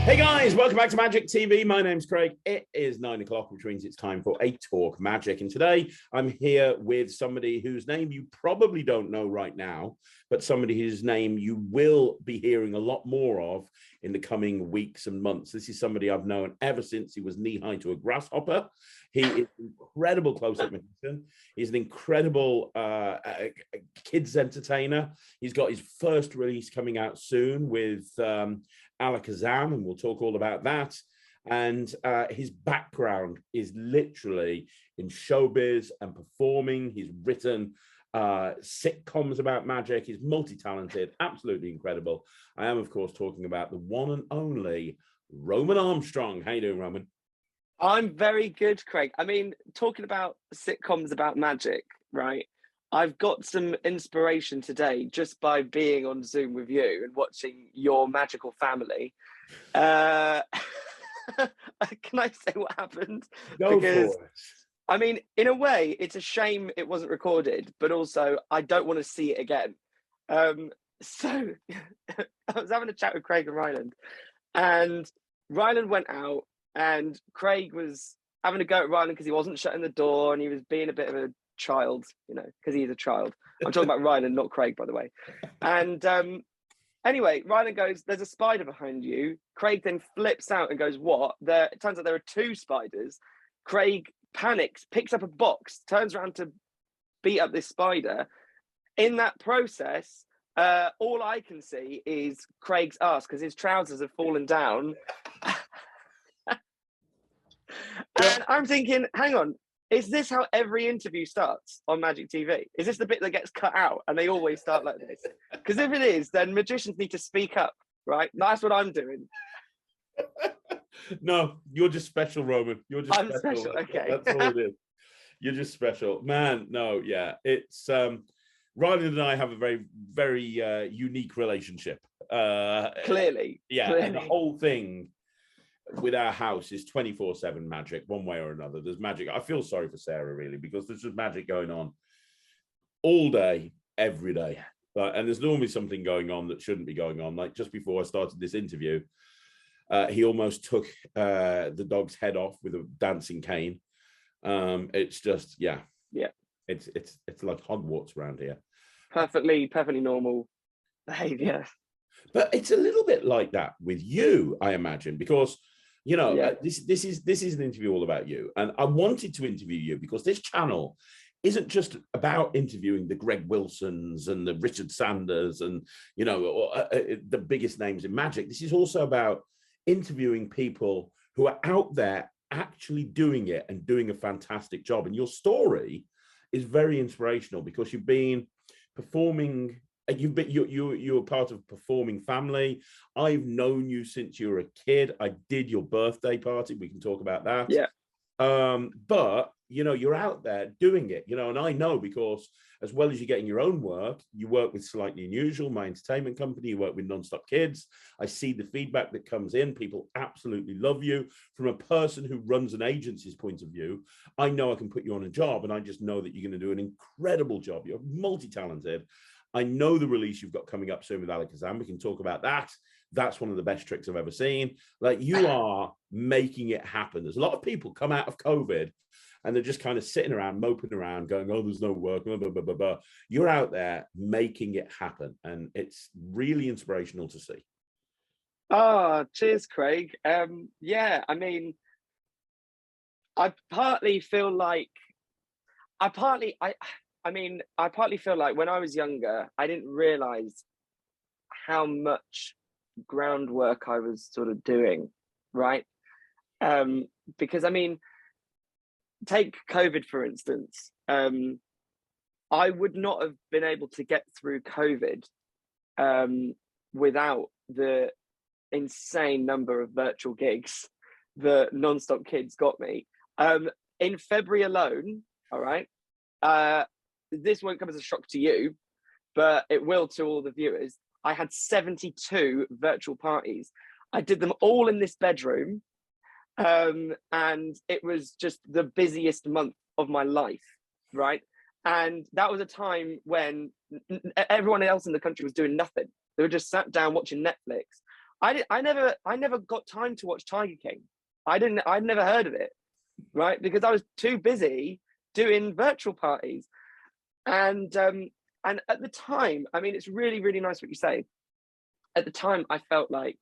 Hey guys, welcome back to Magic TV. My name's Craig. It is 9 o'clock, which means it's time for a Talk Magic. And today I'm here with somebody whose name you probably don't know right now, but somebody whose name you will be hearing a lot more of in the coming weeks and months. This is somebody I've known ever since he was knee-high to a grasshopper. He is an incredible close-up magician. He's an incredible kids entertainer. He's got his first release coming out soon with Alakazam, and we'll talk all about that. And his background is literally in showbiz and performing. He's written sitcoms about magic. He's multi-talented, absolutely incredible. I am, of course, talking about the one and only Roman Armstrong. How you doing, Roman? I'm very good, Craig. I mean, talking about sitcoms about magic, right? I've got some inspiration today just by being on Zoom with you and watching your magical family. Can I say what happened? Go for it. I mean, in a way, it's a shame it wasn't recorded, but also I don't want to see it again. So I was having a chat with Craig and Ryland, and Ryland went out, and Craig was having a go at Ryland because he wasn't shutting the door and he was being a bit of a child, you know, because he's a child. I'm talking about Ryland, not Craig, by the way. And anyway, Ryland goes, "There's a spider behind you." Craig then flips out and goes, "What?" It turns out there are two spiders. Craig panics, picks up a box, turns around to beat up this spider. In that process, all I can see is Craig's ass because his trousers have fallen down. And I'm thinking, hang on, is this how every interview starts on Magic TV? Is this the bit that gets cut out and they always start like this? Because if it is, then magicians need to speak up, right? That's what I'm doing. No, you're just special, Roman. You're just I'm special. Okay. That's all it is. You're just special. Man, no, yeah. It's Ryland and I have a very, very unique relationship. Clearly. Yeah, Clearly. and the whole thing with our house is 24/7 magic, one way or another. There's magic. I feel sorry for Sarah, really, because there's just magic going on all day, every day. And there's normally something going on that shouldn't be going on. Like just before I started this interview, he almost took the dog's head off with a dancing cane. It's just, yeah. It's like Hogwarts around here. Perfectly normal behavior. But it's a little bit like that with you, I imagine, because you know, this is an interview all about you, and I wanted to interview you because this channel isn't just about interviewing the Greg Wilsons and the Richard Sanders and, you know, the biggest names in magic. This is also about interviewing people who are out there actually doing it and doing a fantastic job. And your story is very inspirational because you've been performing. You're part of a performing family. I've known you since you were a kid. I did your birthday party. We can talk about that. Yeah. But you know, you're out there doing it, you know, and I know because as well as you're getting your own work, you work with Slightly Unusual, my entertainment company, you work with Nonstop Kids. I see the feedback that comes in. People absolutely love you. From a person who runs an agency's point of view, I know I can put you on a job, and I just know that you're going to do an incredible job. You're multi-talented. I know the release you've got coming up soon with Alakazam. We can talk about that. That's one of the best tricks I've ever seen. Like, you are making it happen. There's a lot of people come out of COVID and they're just kind of sitting around, moping around, going, "Oh, there's no work, blah, blah, blah, blah, blah." You're out there making it happen. And it's really inspirational to see. Oh, cheers, Craig. Yeah, I mean, I partly feel like I partly feel like when I was younger, I didn't realize how much groundwork I was sort of doing, right? Because I mean, take COVID, for instance. I would not have been able to get through COVID without the insane number of virtual gigs that Nonstop Kids got me. In February alone, all right, this won't come as a shock to you, but it will to all the viewers. I had 72 virtual parties. I did them all in this bedroom. And it was just the busiest month of my life, right? And that was a time when everyone else in the country was doing nothing. They were just sat down watching Netflix. I never got time to watch Tiger King. I'd never heard of it, right? Because I was too busy doing virtual parties. And at the time, I mean, it's really, really nice what you say. At the time, I felt like,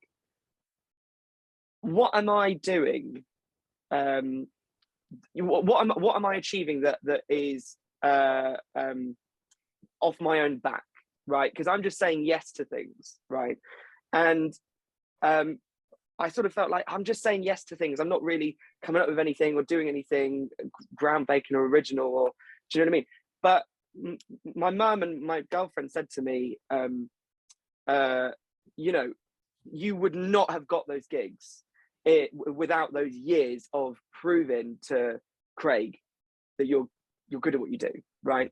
what am I doing? What am I achieving that is off my own back, right? Because I'm just saying yes to things, right? And I sort of felt like I'm just saying yes to things. I'm not really coming up with anything or doing anything groundbreaking or original, or do you know what I mean? But my mum and my girlfriend said to me, you know, you would not have got those gigs without those years of proving to Craig that you're good at what you do, right?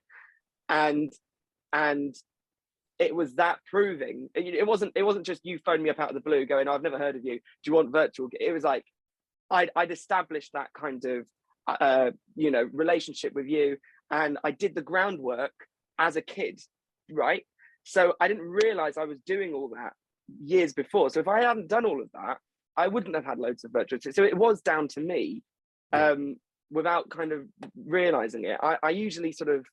And it was that proving. It wasn't just you phoning me up out of the blue going, I've never heard of you, do you want virtual? It was like I'd established that kind of you know, relationship with you, and I did the groundwork as a kid, right? So I didn't realize I was doing all that years before. So if I hadn't done all of that, I wouldn't have had loads of virtual. So it was down to me, without kind of realizing it. I usually sort of,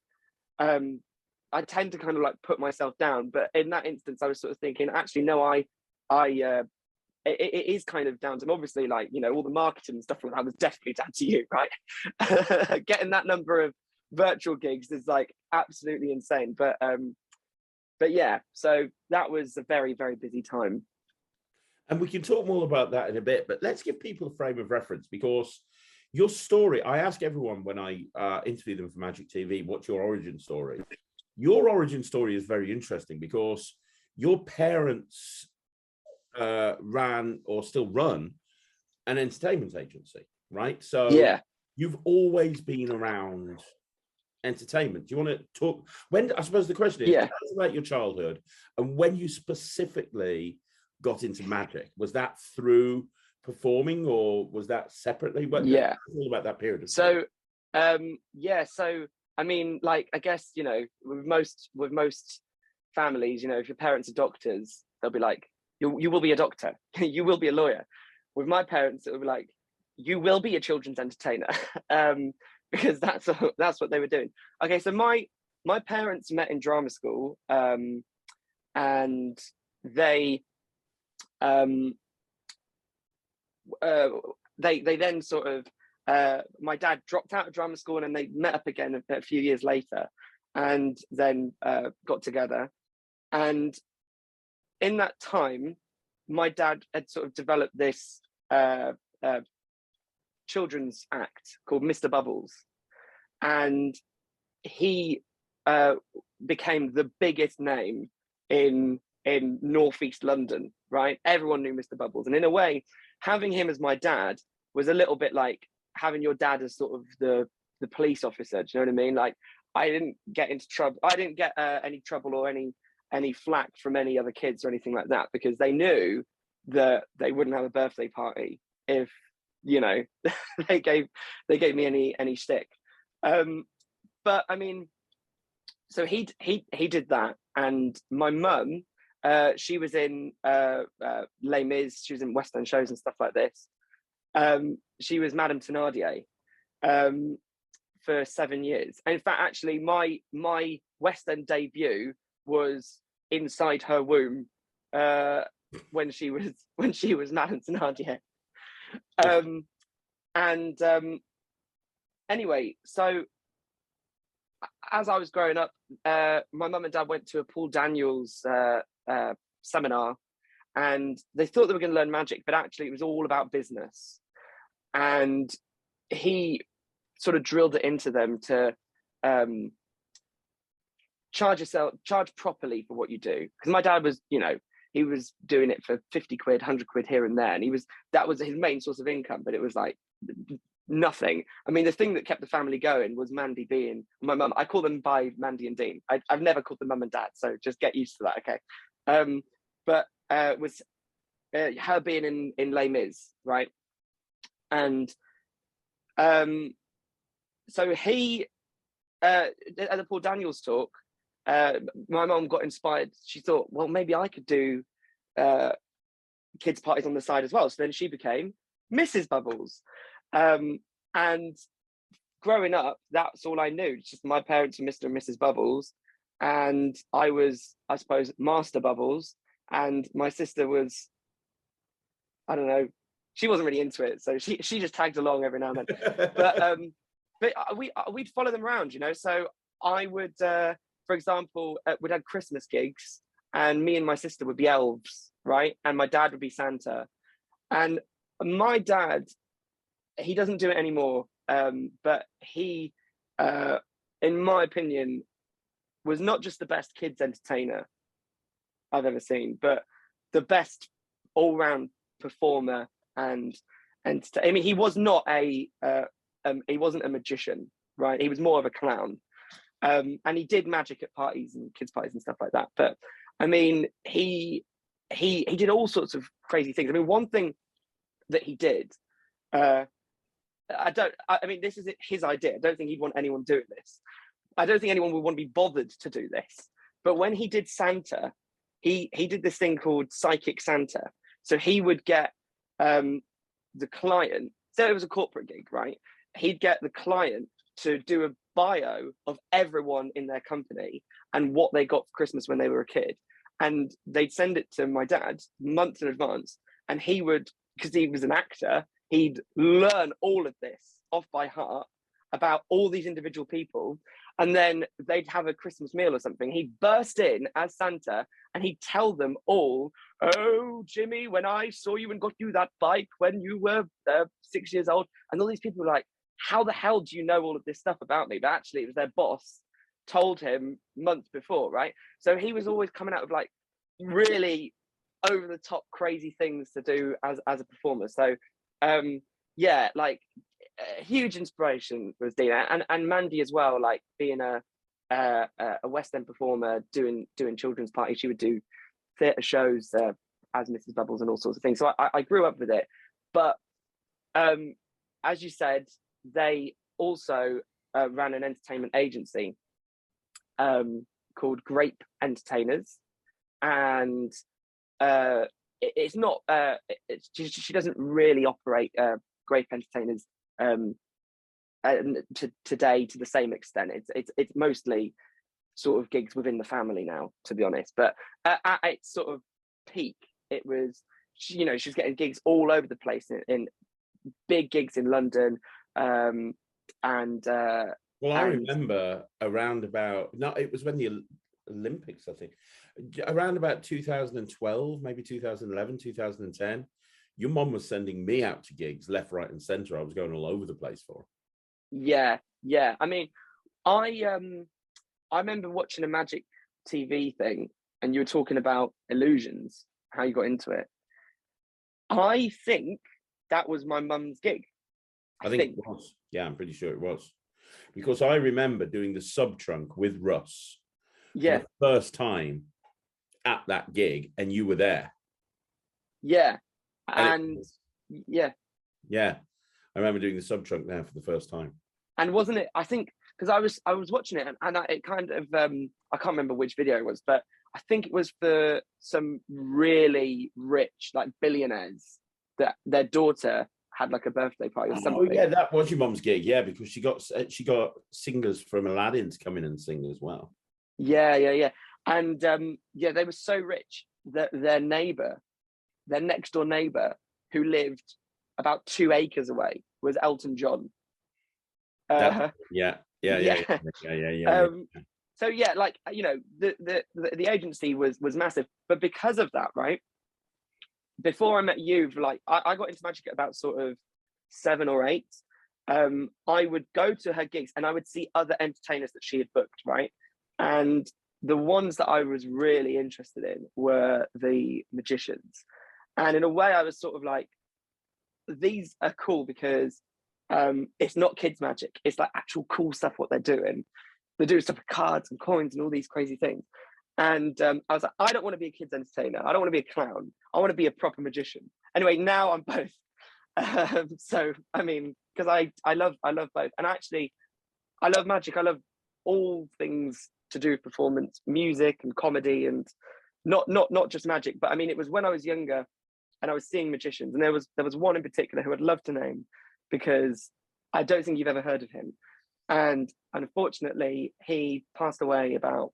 I tend to kind of like put myself down, but in that instance, I was sort of thinking, actually, no, it is kind of down to, obviously, like, you know, all the marketing and stuff like that was definitely down to you, right? Getting that number of virtual gigs is like absolutely insane. But yeah, so that was a very, very busy time. And we can talk more about that in a bit, but let's give people a frame of reference, because your story, I ask everyone when I interview them for Magic TV, what's your origin story? Your origin story is very interesting because your parents ran or still run an entertainment agency, right? So yeah, you've always been around entertainment. Do you want to talk? When, I suppose the question is, yeah, tell us about your childhood and when you specifically got into magic. Was that through performing or was that separately? But yeah. all about that period of time. So yeah, so I mean, like, I guess, you know, with most families, you know, if your parents are doctors, they'll be like, you will be a doctor, you will be a lawyer. With my parents, it would be like, you will be a children's entertainer, because that's what they were doing. Okay, so my parents met in drama school, and they then sort of, my dad dropped out of drama school, and then they met up again a few years later, and then got together. And in that time, my dad had sort of developed this children's act called Mr. Bubbles, and he became the biggest name in northeast London, right? Everyone knew Mr. Bubbles, and in a way, having him as my dad was a little bit like having your dad as sort of the police officer. Do you know what I mean? Like, I didn't get into trouble. I didn't get any trouble or any flack from any other kids or anything like that, because they knew that they wouldn't have a birthday party if, you know, they gave me any stick. But I mean, so he did that, and my mum, she was in Les Mis, she was in West End shows and stuff like this. She was Madame Thénardier for 7 years. And in fact, actually, my West End debut was inside her womb when she was Madame Thénardier. Anyway, so as I was growing up, my mum and dad went to a Paul Daniels seminar, and they thought they were going to learn magic, but actually it was all about business. And he sort of drilled it into them to charge properly for what you do. Because my dad was, you know, he was doing it for 50 quid, 100 quid here and there, and that was his main source of income, but it was like nothing. I mean, the thing that kept the family going was Mandy being my mum. I call them by Mandy and Dean. I've never called them mum and dad, so just get used to that, okay? But was her being in Les Mis, right? And so he at the Paul Daniels talk, my mum got inspired. She thought, well, maybe I could do kids parties on the side as well. So then she became Mrs. Bubbles. And growing up, that's all I knew. It's just my parents were Mr. and Mrs. Bubbles, and I was, I suppose, Master Bubbles, and my sister was, I don't know, she wasn't really into it, so she just tagged along every now and then. But we'd follow them around, you know. So I would, for example, we'd have Christmas gigs, and me and my sister would be elves, right? And my dad would be Santa. And my dad, he doesn't do it anymore, but he, in my opinion, was not just the best kids entertainer I've ever seen, but the best all-round performer. And I mean, he was not he wasn't a magician, right? He was more of a clown, and he did magic at parties and kids' parties and stuff like that. But I mean, he did all sorts of crazy things. I mean, one thing that he did, I mean, this is his idea. I don't think he'd want anyone doing this. I don't think anyone would want to be bothered to do this. But when he did Santa, he did this thing called Psychic Santa. So he would get the client, so it was a corporate gig, right? He'd get the client to do a bio of everyone in their company and what they got for Christmas when they were a kid. And they'd send it to my dad months in advance. And he would, because he was an actor, he'd learn all of this off by heart about all these individual people. And then they'd have a Christmas meal or something. He'd burst in as Santa and he'd tell them all, "Oh, Jimmy, when I saw you and got you that bike when you were 6 years old." And all these people were like, "How the hell do you know all of this stuff about me?" But actually it was their boss told him months before, right? So he was always coming out with like really over the top crazy things to do as a performer. So yeah, like a huge inspiration was Dina, and Mandy as well, like being a West End performer, doing children's parties. She would do theatre shows as Mrs. Bubbles and all sorts of things. So I grew up with it. But as you said, they also ran an entertainment agency called Grape Entertainers, and it's not she doesn't really operate Grape Entertainers today to the same extent. It's mostly sort of gigs within the family now, to be honest. But at its sort of peak, it was, you know, she was getting gigs all over the place in big gigs in London, well, I remember around about, no, it was when the Olympics, I think, around about 2012, maybe 2011, 2010. Your mom was sending me out to gigs left, right, and center. I was going all over the place for. Yeah. I mean, I remember watching a Magic TV thing, and you were talking about illusions, how you got into it. I think that was my mum's gig. I think it was. Yeah, I'm pretty sure it was, because I remember doing the sub trunk with Russ. Yeah. For the first time at that gig, and you were there. Yeah. And yeah, I remember doing the sub trunk there for the first time. And wasn't it, I think, because I was watching it, and it kind of I can't remember which video it was, but I think it was for some really rich, like, billionaires, that their daughter had like a birthday party or something. Oh yeah, that was your mum's gig. Yeah, because she got singers from Aladdin to come in and sing as well. Yeah. And yeah, they were so rich that their next door neighbor, who lived about 2 acres away, was Elton John. Yeah. So yeah, like, you know, the agency was massive. But because of that, right, before I met you, like, I got into magic at about sort of 7 or 8. I would go to her gigs and I would see other entertainers that she had booked, right? And the ones that I was really interested in were the magicians. And in a way, I was sort of like, these are cool because it's not kids magic. It's like actual cool stuff what they're doing. They're doing stuff with cards and coins and all these crazy things. And I was like, I don't want to be a kids entertainer. I don't want to be a clown. I want to be a proper magician. Anyway, now I'm both. So, I mean, because I love both. And actually, I love magic. I love all things to do with performance, music and comedy, and not just magic. But I mean, it was when I was younger, and I was seeing magicians, and there was one in particular who I'd love to name because I don't think you've ever heard of him. And unfortunately, he passed away about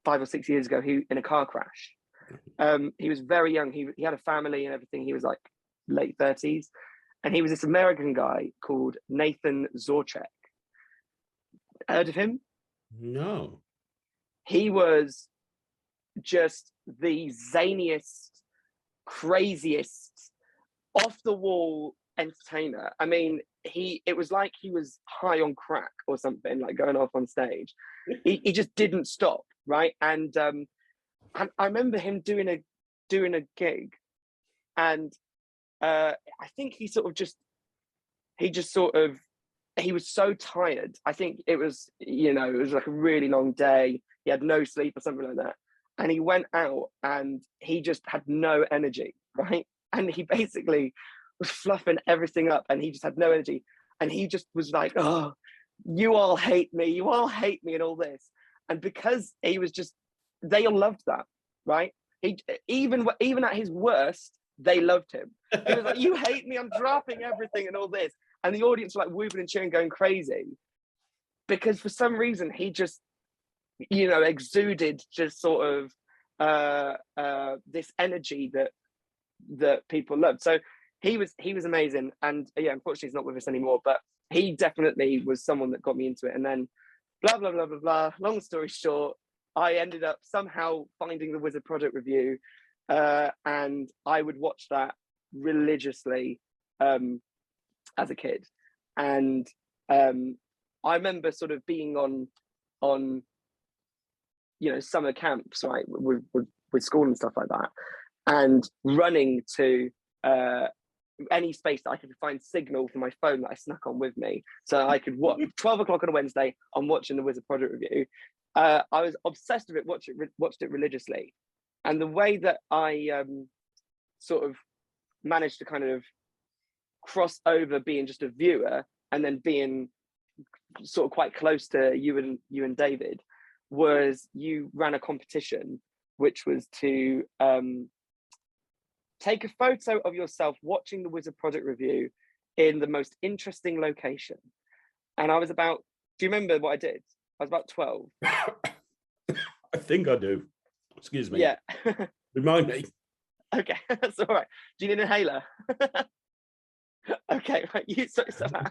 5 or 6 years ago. He in a car crash. He was very young. He had a family and everything. He was like late 30s, and he was this American guy called Nathan Zorchek. Heard of him? No. He was just the zaniest, craziest, off the wall entertainer. I mean, it was like he was high on crack or something, like going off on stage. He just didn't stop, right? And I remember him doing a gig, and I think he was so tired. I think it was like a really long day. He had no sleep or something like that. And he went out and he just had no energy, right? And he basically was fluffing everything up and he just had no energy. And he just was like, oh, you all hate me, and all this. And because he was just, they all loved that, right? He even at his worst, they loved him. He was like, you hate me, I'm dropping everything and all this. And the audience were like whooping and cheering, going crazy. Because for some reason, he just, exuded just sort of this energy that people loved. So he was amazing. And yeah, unfortunately, he's not with us anymore. But he definitely was someone that got me into it. And then blah, blah, blah, blah, blah. Long story short, I ended up somehow finding the Wizard Product Review. And I would watch that religiously as a kid. And I remember sort of being on summer camps, right, with school and stuff like that, and running to any space that I could find signal for my phone that I snuck on with me, so I could watch 12 o'clock on a Wednesday. I'm watching the Wizard Product Review. I was obsessed with it, watched it religiously, and the way that I sort of managed to kind of cross over being just a viewer and then being sort of quite close to you and David was you ran a competition, which was to take a photo of yourself watching the Wizard Product Review in the most interesting location. And I was about, do you remember what I did? I was about 12. I think I do. Excuse me. Yeah. Remind me. Okay, that's all right. Do you need an inhaler? Okay, right.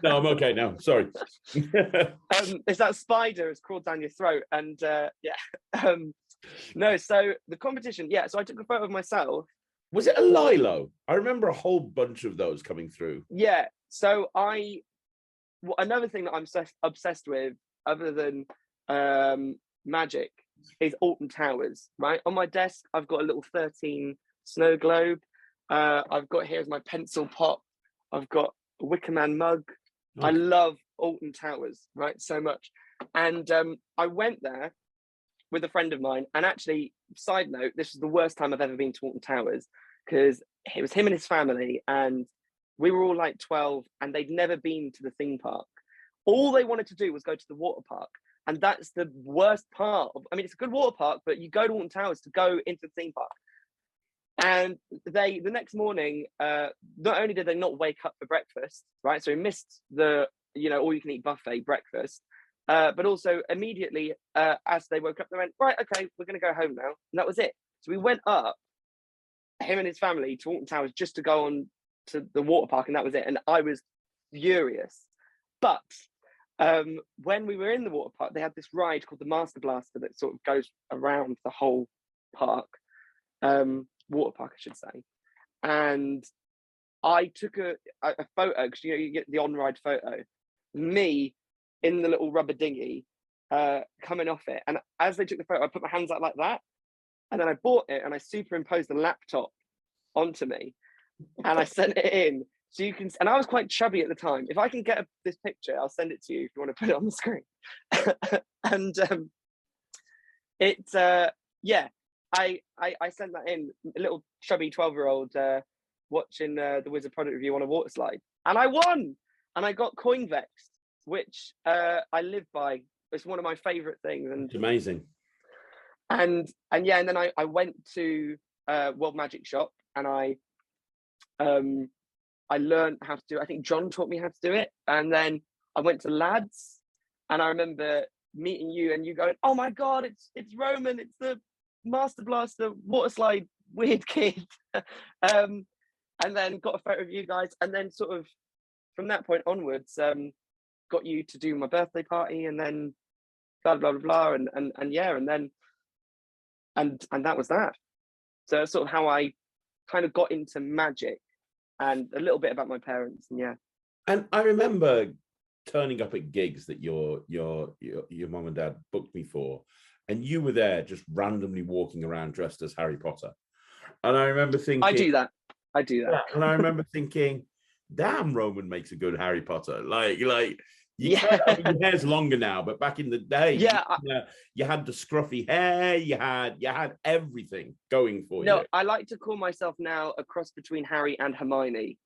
No, I'm okay now. Sorry. It's that spider has crawled down your throat, and yeah. No, so the competition, yeah. So I took a photo of myself. Was it a Lilo? I remember a whole bunch of those coming through. Yeah. So another thing that I'm obsessed with, other than magic, is Alton Towers. Right on my desk, I've got a little 13 snow globe. I've got here is my pencil pot. I've got a Wicker Man mug. Okay. I love Alton Towers, right, so much. And I went there with a friend of mine. And actually, side note, this is the worst time I've ever been to Alton Towers, because it was him and his family, and we were all like 12, and they'd never been to the theme park. All they wanted to do was go to the water park. And that's the worst part. It's a good water park, but you go to Alton Towers to go into the theme park. And the next morning, not only did they not wake up for breakfast, right? So we missed the, all-you-can-eat buffet breakfast, but also immediately as they woke up, they went, right, okay, we're going to go home now. And that was it. So we went up, him and his family, to Alton Towers just to go on to the water park, and that was it. And I was furious. But when we were in the water park, they had this ride called the Master Blaster that sort of goes around the whole park. Water park, I should say. And I took a photo, because you get the on-ride photo, me in the little rubber dinghy coming off it. And as they took the photo, I put my hands out like that, and then I bought it and I superimposed the laptop onto me, and I sent it in. So you can, and I was quite chubby at the time. If I can get this picture, I'll send it to you if you want to put it on the screen. And yeah. I sent that in, a little chubby 12-year-old watching the Wizard Product Review on a water slide, and I won, and I got Coinvex, which I live by. It's one of my favorite things, and it's amazing. And yeah, and then I went to World Magic Shop, and I learned how to do it. I think John taught me how to do it, and then I went to Lads, and I remember meeting you and you going, "Oh my God, it's Roman, it's the Master Blaster water slide weird kid," and then got a photo of you guys, and then sort of from that point onwards, got you to do my birthday party, and then blah blah blah blah, and yeah, and then and that was that. So that's sort of how I kind of got into magic, and a little bit about my parents, and yeah. And I remember turning up at gigs that your mom and dad booked me for, and you were there just randomly walking around dressed as Harry Potter. And I remember thinking, I do that. Yeah, and I remember thinking, damn, Roman makes a good Harry Potter. Like Yeah. I mean, your hair's longer now, but back in the day, Yeah, you had the scruffy hair, you had everything going for you. No, I like to call myself now a cross between Harry and Hermione.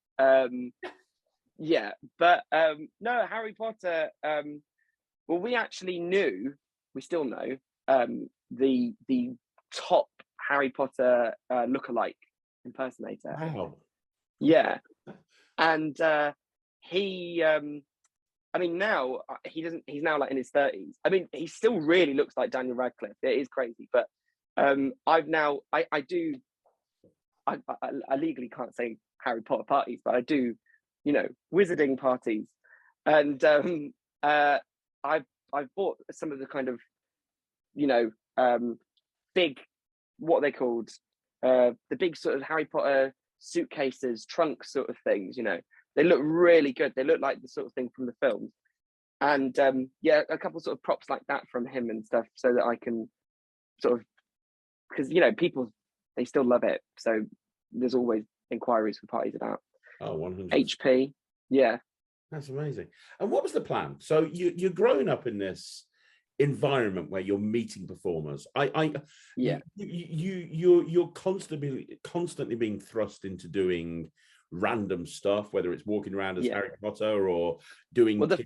Yeah, but no, Harry Potter. Well, we actually we still know, the top Harry Potter lookalike impersonator. Wow. Yeah, and he. I mean, now he doesn't. He's now like in his 30s. I mean, he still really looks like Daniel Radcliffe. It is crazy, but I've now. I do. I legally can't say Harry Potter parties, but I do. You know, wizarding parties, and I've bought some of the kind of, you know, big, what are they called, the big sort of Harry Potter suitcases, trunks sort of things. You know, they look really good. They look like the sort of thing from the films, and yeah, a couple sort of props like that from him and stuff, so that I can sort of, because you know, people, they still love it. So there's always inquiries for parties about. Oh, 100 HP. Yeah, that's amazing. And what was the plan? So you're growing up in this environment where you're meeting performers. Yeah. You're constantly being thrust into doing random stuff, whether it's walking around as Harry Potter or doing the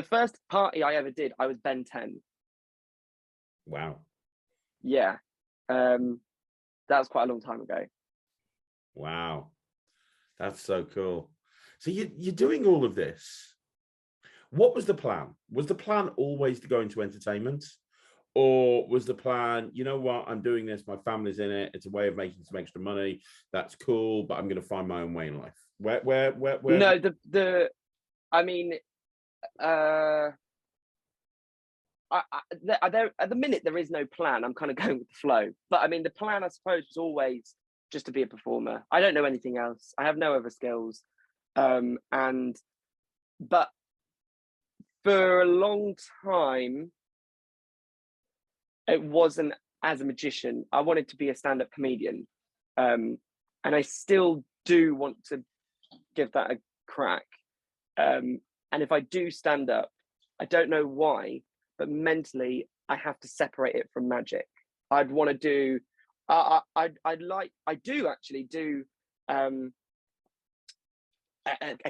first party I ever did, I was Ben 10. Wow. Yeah. That was quite a long time ago. Wow. That's so cool. So you're doing all of this. What was the plan? Was the plan always to go into entertainment? Or was the plan, you know what, I'm doing this, my family's in it, it's a way of making some extra money, that's cool, but I'm going to find my own way in life? Where? No, I mean, at the minute there is no plan. I'm kind of going with the flow. But I mean, the plan, I suppose, was always just to be a performer. I don't know anything else. I have no other skills. But for a long time, it wasn't as a magician. I wanted to be a stand-up comedian. And I still do want to give that a crack. And if I do stand up, I don't know why, but mentally I have to separate it from magic. I'd want to do, I do actually do a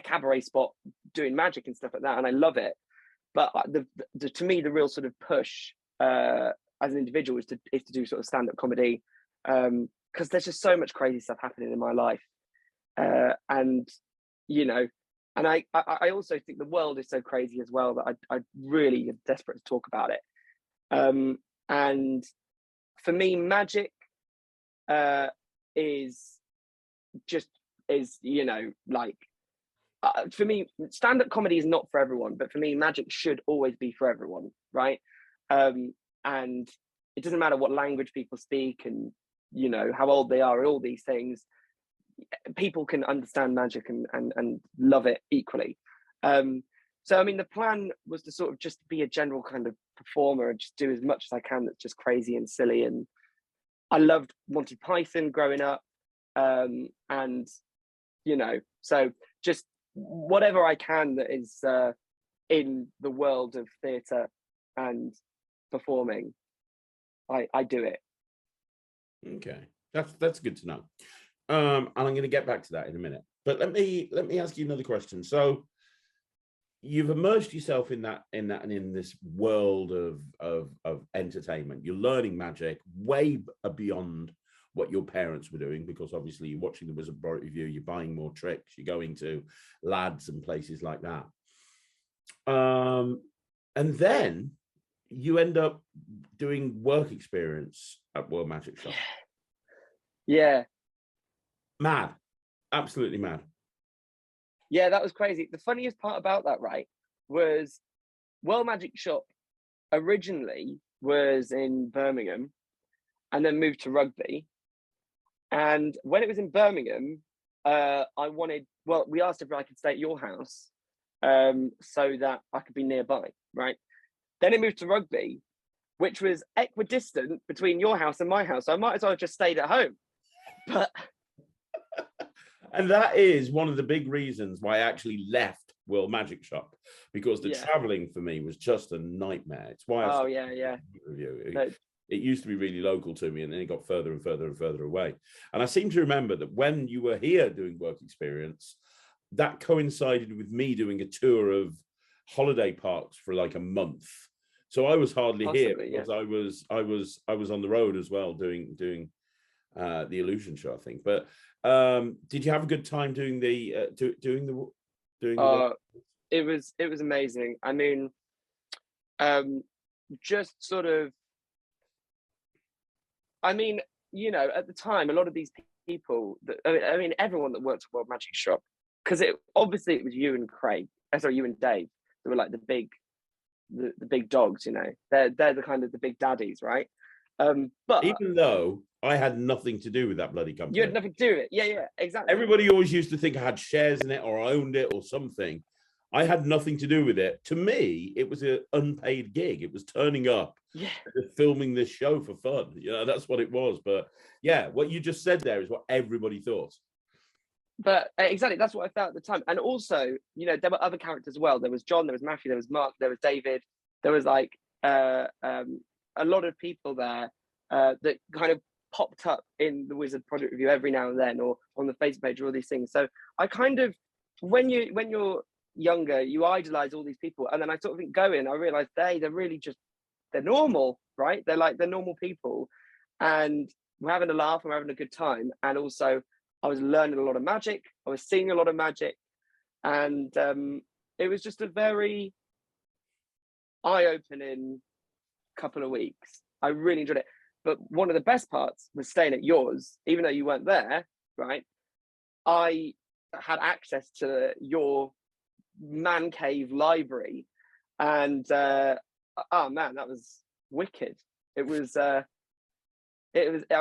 cabaret spot doing magic and stuff like that, and I love it. But to me, the real sort of push as an individual is to do sort of stand-up comedy, because there's just so much crazy stuff happening in my life, and you know, and I also think the world is so crazy as well that I really am desperate to talk about it. And for me, magic is you know, like, for me, stand-up comedy is not for everyone, but for me, magic should always be for everyone, right? And it doesn't matter what language people speak and, you know, how old they are and all these things. People can understand magic and love it equally. So, I mean, the plan was to sort of just be a general kind of performer and just do as much as I can that's just crazy and silly. And I loved Monty Python growing up. And, you know, so just whatever I can that is in the world of theatre and performing, I do it. Okay, that's good to know. And I'm going to get back to that in a minute. But let me ask you another question. So you've immersed yourself in this world of entertainment. You're learning magic way beyond what your parents were doing, because obviously you're watching the Wizard Product Review, you're buying more tricks, you're going to lads and places like that. And then you end up doing work experience at World Magic Shop. Yeah. Mad. Absolutely mad. Yeah, that was crazy. The funniest part about that, right, was World Magic Shop originally was in Birmingham and then moved to Rugby. And when it was in Birmingham, we asked if I could stay at your house so that I could be nearby, right? Then it moved to Rugby, which was equidistant between your house and my house. So I might as well have just stayed at home. But and that is one of the big reasons why I actually left World Magic Shop, because the traveling for me was just a nightmare. It's why it used to be really local to me, and then it got further and further and further away. And I seem to remember that when you were here doing work experience, that coincided with me doing a tour of holiday parks for like a month. So I was hardly here because I was on the road as well doing the Illusion show, I think. But did you have a good time doing the it was amazing. I mean, just sort of, I mean, you know, at the time, a lot of these people I mean everyone that worked at World Magic Shop, because it was you and Craig, you and Dave, that were like the big dogs, you know. They're the kind of the big daddies, right? But even though I had nothing to do with that bloody company. You had nothing to do with it. Yeah, exactly. Everybody always used to think I had shares in it or I owned it or something. I had nothing to do with it. To me, it was an unpaid gig. It was turning up, filming this show for fun. You know, that's what it was. But yeah, what you just said there is what everybody thought. But exactly, that's what I felt at the time. And also, you know, there were other characters as well. There was John, there was Matthew, there was Mark, there was David. There was like a lot of people there that kind of popped up in the Wizard Product Review every now and then, or on the Facebook page, or all these things. So I kind of, when you're younger, you idolize all these people, and then I sort of think going, I realized they're really just, they're normal, right? They're normal people, and we're having a laugh and we're having a good time. And also, I was learning a lot of magic, I was seeing a lot of magic, and it was just a very eye-opening couple of weeks. I really enjoyed it. But one of the best parts was staying at yours, even though you weren't there, right? I had access to your man cave library, and oh man, that was wicked. It was. I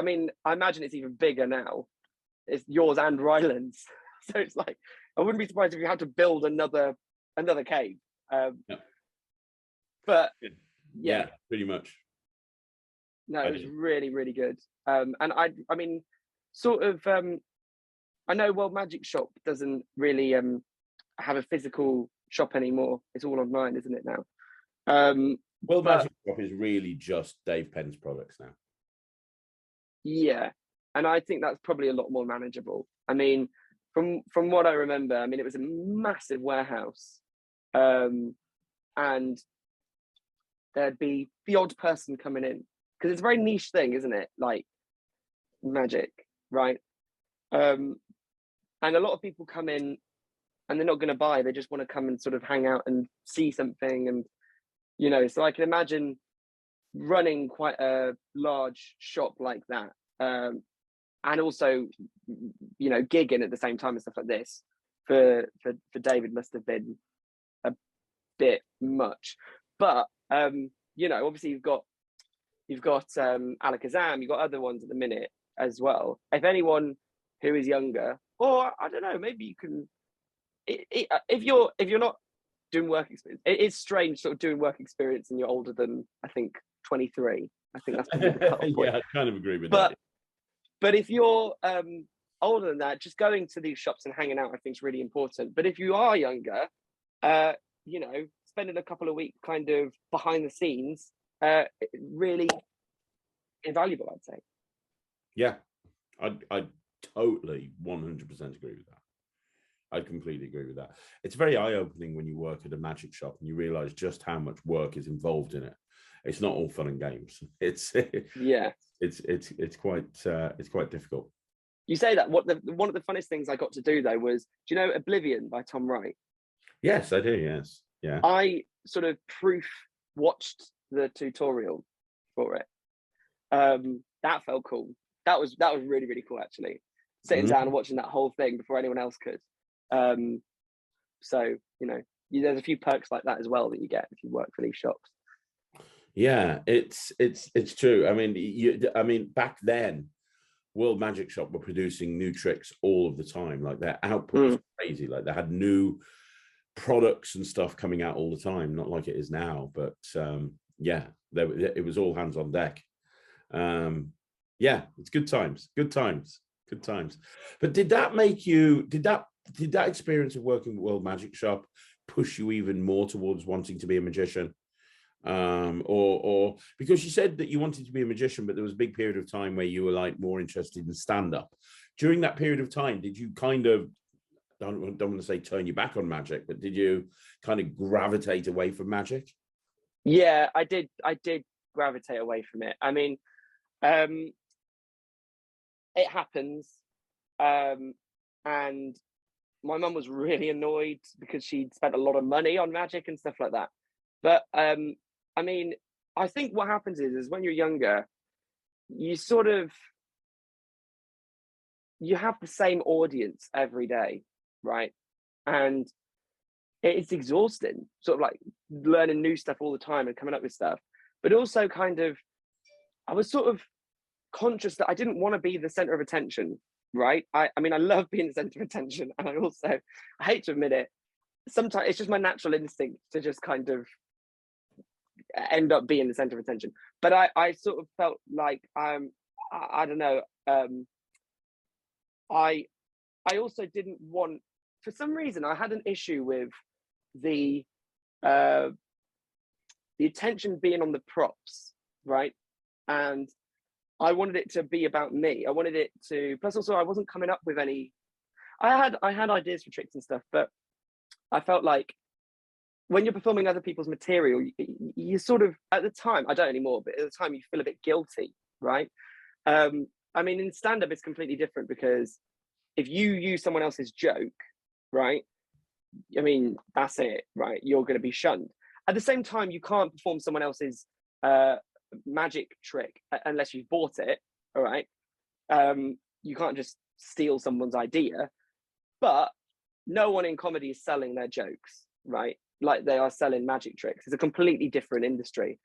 mean, I imagine it's even bigger now. It's yours and Ryland's, so it's like I wouldn't be surprised if you had to build another cave. But yeah, pretty much. No, it was really, really good. And I mean, sort of, I know World Magic Shop doesn't really have a physical shop anymore. It's all online, isn't it now? World Magic Shop is really just Dave Penn's products now. Yeah, and I think that's probably a lot more manageable. I mean, from what I remember, I mean, it was a massive warehouse, and there'd be the odd person coming in, because it's a very niche thing, isn't it? Like magic, right? And a lot of people come in and they're not going to buy. They just want to come and sort of hang out and see something. And, you know, so I can imagine running quite a large shop like that. And also, you know, gigging at the same time and stuff like this for David must have been a bit much. But, you know, obviously you've got Alakazam, you've got other ones at the minute as well. If anyone who is younger, or I don't know, maybe you can, if you're not doing work experience, it is strange sort of doing work experience and you're older than, I think, 23. I think that's probably the cutoff point. Yeah, I kind of agree with that. But if you're older than that, just going to these shops and hanging out, I think is really important. But if you are younger, you know, spending a couple of weeks kind of behind the scenes, really invaluable, I'd say. Yeah, I totally 100% agree with that. I completely agree with that. It's very eye-opening when you work at a magic shop and you realize just how much work is involved in it. It's not all fun and games. It's it's quite difficult. You say that. One of the funniest things I got to do though was, do you know Oblivion by Tom Wright? Yes, I do. Yes, yeah. I sort of watched the tutorial for it. That felt cool. That was really, really cool actually. Sitting down and watching that whole thing before anyone else could. So, you know, there's a few perks like that as well that you get if you work for these shops. Yeah, it's true. I mean, back then, World Magic Shop were producing new tricks all of the time. Like their output was crazy. Like they had new products and stuff coming out all the time. Not like it is now, but yeah, it was all hands on deck. Yeah, it's good times. But did that make you? Did that experience of working with World Magic Shop push you even more towards wanting to be a magician? Or because you said that you wanted to be a magician, but there was a big period of time where you were like more interested in stand-up. During that period of time, did you kind of, don't want to say turn your back on magic, but did you kind of gravitate away from magic? Yeah, I did gravitate away from it. I mean, it happens. And my mum was really annoyed because she'd spent a lot of money on magic and stuff like that. But I mean, I think what happens is when you're younger, you have the same audience every day, right? And it's exhausting, sort of like learning new stuff all the time and coming up with stuff. But also I was sort of conscious that I didn't want to be the center of attention, right? I mean, I love being the center of attention. And I hate to admit it, sometimes it's just my natural instinct to just kind of end up being the center of attention. But I sort of felt like I don't know. I also didn't want, for some reason, I had an issue with the attention being on the props, right? And I wanted it to be about me. I wanted it to, plus also I wasn't coming up with any, I had ideas for tricks and stuff, but I felt like when you're performing other people's material, you sort of, at the time, I don't anymore, but at the time you feel a bit guilty, right? I mean, in stand-up, it's completely different because if you use someone else's joke, right? I mean, that's it, right? You're going to be shunned. At the same time, you can't perform someone else's magic trick unless you've bought it, all right? You can't just steal someone's idea, but no one in comedy is selling their jokes, right? Like they are selling magic tricks. It's a completely different industry.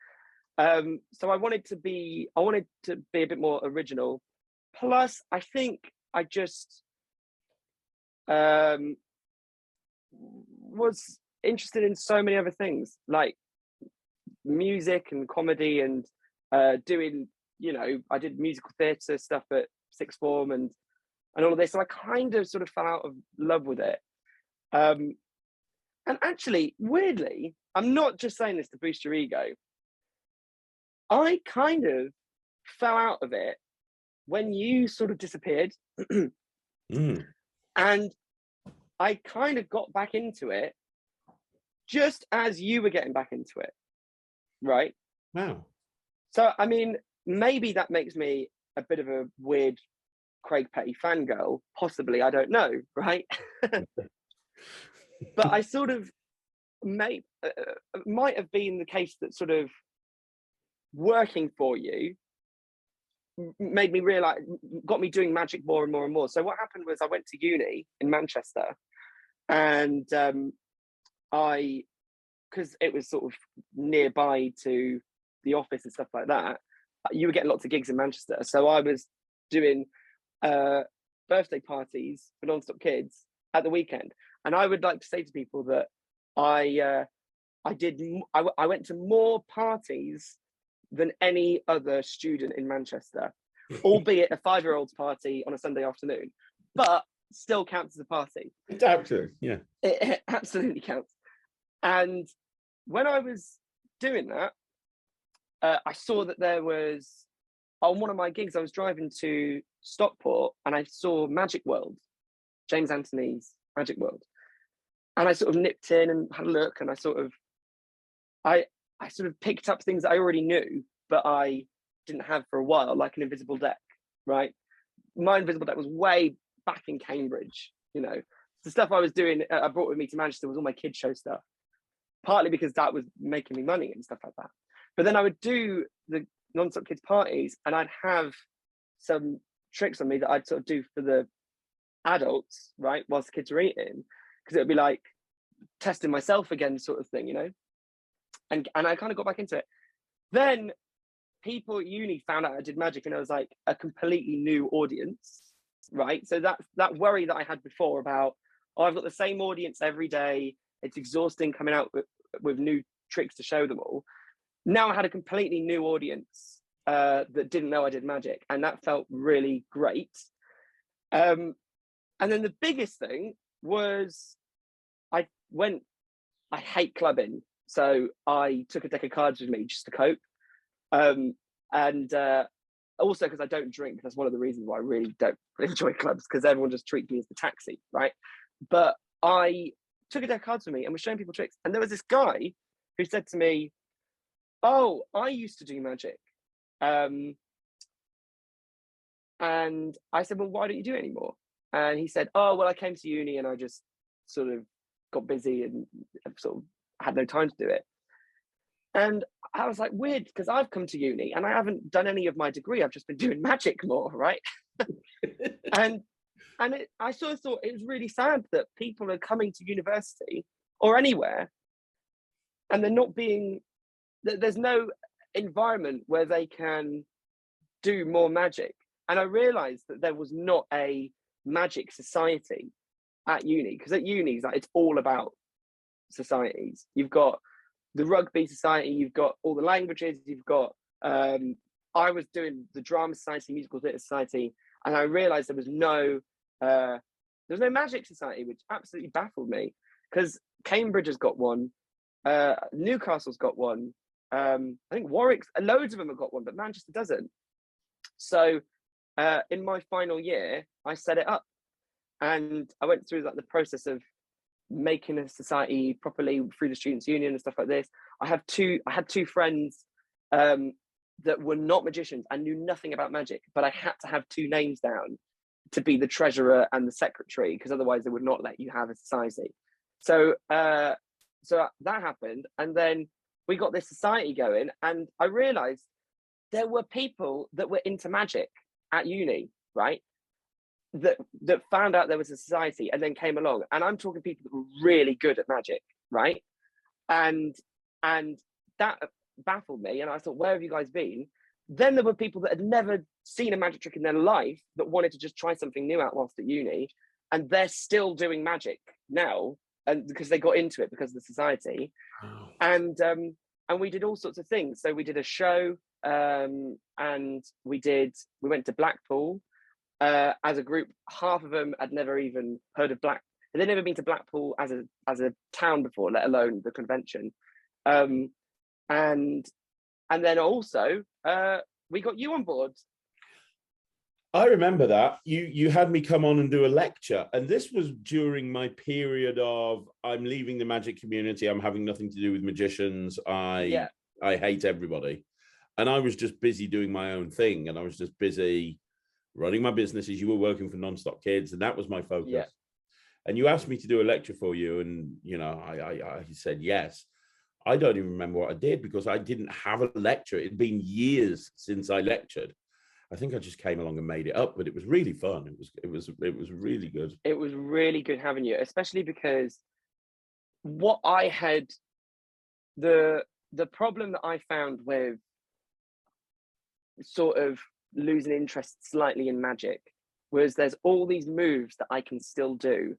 So I wanted to be a bit more original. Plus, I think I just was interested in so many other things, like music and comedy and doing, you know, I did musical theatre stuff at sixth form and all of this. So I kind of sort of fell out of love with it. And actually, weirdly, I'm not just saying this to boost your ego. I kind of fell out of it when you sort of disappeared. And I kind of got back into it just as you were getting back into it, right? Wow. So, I mean, maybe that makes me a bit of a weird Craig Petty fangirl, possibly, I don't know, right? But I sort of might have been the case that sort of working for you made me realize, got me doing magic more and more and more. So what happened was I went to uni in Manchester, and because it was sort of nearby to the office and stuff like that, you were getting lots of gigs in Manchester. So I was doing birthday parties for Non-Stop Kids at the weekend. And I would like to say to people that I went to more parties than any other student in Manchester, albeit a 5-year-old's party on a Sunday afternoon, but still counts as a party. It absolutely, yeah. It absolutely counts. And when I was doing that, I saw that there was, on one of my gigs, I was driving to Stockport and I saw Magic World, James Anthony's Magic World. And I sort of nipped in and had a look, and I sort of picked up things that I already knew, but I didn't have for a while, like an invisible deck, right? My invisible deck was way back in Cambridge, you know. The stuff I was doing, I brought with me to Manchester was all my kids show stuff, partly because that was making me money and stuff like that. But then I would do the non-stop kids parties, and I'd have some tricks on me that I'd sort of do for the adults, right, whilst the kids were eating, because it would be like testing myself again sort of thing, you know. And I kind of got back into it. Then people at uni found out I did magic, and it was like a completely new audience, right? So that worry that I had before about, oh, I've got the same audience every day, it's exhausting coming out with new tricks to show them all. Now I had a completely new audience that didn't know I did magic, and that felt really great. And then the biggest thing was I hate clubbing, so I took a deck of cards with me just to cope. And also because I don't drink. That's one of the reasons why I really don't enjoy clubs, because everyone just treats me as the taxi, right? But I took a deck of cards with me and was showing people tricks, and there was this guy who said to me, oh, I used to do magic. And I said, well, why don't you do it anymore? And he said, oh, well, I came to uni and I just sort of got busy and sort of had no time to do it. And I was like, weird, because I've come to uni and I haven't done any of my degree. I've just been doing magic more, right? I sort of thought it was really sad that people are coming to university or anywhere and they're not being, there's no environment where they can do more magic. And I realized that there was not a magic society at uni, because at uni it's all about societies. You've got the rugby society, you've got all the languages, you've got I was doing the drama society, musical theatre society, and I realized there was no magic society, which absolutely baffled me, because Cambridge has got one, Newcastle's got one, I think Warwick's, loads of them have got one, but Manchester doesn't. So in my final year I set it up, and I went through like the process of making a society properly through the students' union and stuff like this. I had two friends that were not magicians and knew nothing about magic, but I had to have two names down to be the treasurer and the secretary, because otherwise they would not let you have a society. So so that happened, and then we got this society going, and I realized there were people that were into magic at uni, right? That found out there was a society and then came along, and I'm talking people that were really good at magic, right? And that baffled me, and I thought, where have you guys been? Then there were people that had never seen a magic trick in their life that wanted to just try something new out whilst at uni, and they're still doing magic now, and because they got into it because of the society. Oh. And we did all sorts of things. So we did a show, and we went to Blackpool as a group. Half of them had never even heard of they'd never been to Blackpool as a town before, let alone the convention. And then also we got you on board. I remember that you had me come on and do a lecture, and this was during my period of I'm leaving the magic community. I'm having nothing to do with magicians. I hate everybody, and I was just busy doing my own thing, and I was just busy running my businesses. You were working for Non-Stop Kids, and that was my focus. Yeah. And you asked me to do a lecture for you, and I said yes. I don't even remember what I did, because I didn't have a lecture. It'd been years since I lectured. I think I just came along and made it up, but it was really fun. It was really good. It was really good having you, especially because what I had, the problem that I found with sort of losing interest slightly in magic was there's all these moves that I can still do,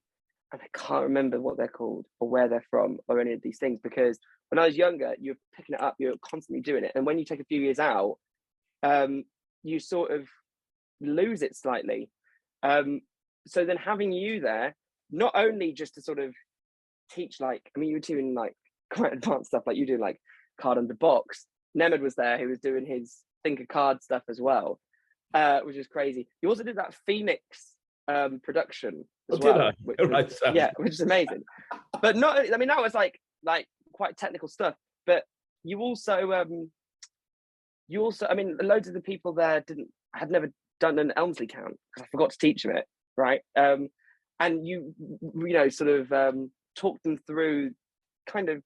and I can't remember what they're called or where they're from or any of these things, because when I was younger, you're picking it up, you're constantly doing it, and when you take a few years out, you sort of lose it slightly. So then having you there, not only just to sort of teach, like, I mean, you were doing like quite advanced stuff, like you doing like card under box. Nemad was there, who was doing his think of card stuff as well, which is crazy. You also did that Phoenix production as well. Which is amazing. But not, I mean, that was like quite technical stuff, but you also you also, I mean, loads of the people there had never done an Elmsley count because I forgot to teach them it, right? And you know, sort of talk them through kind of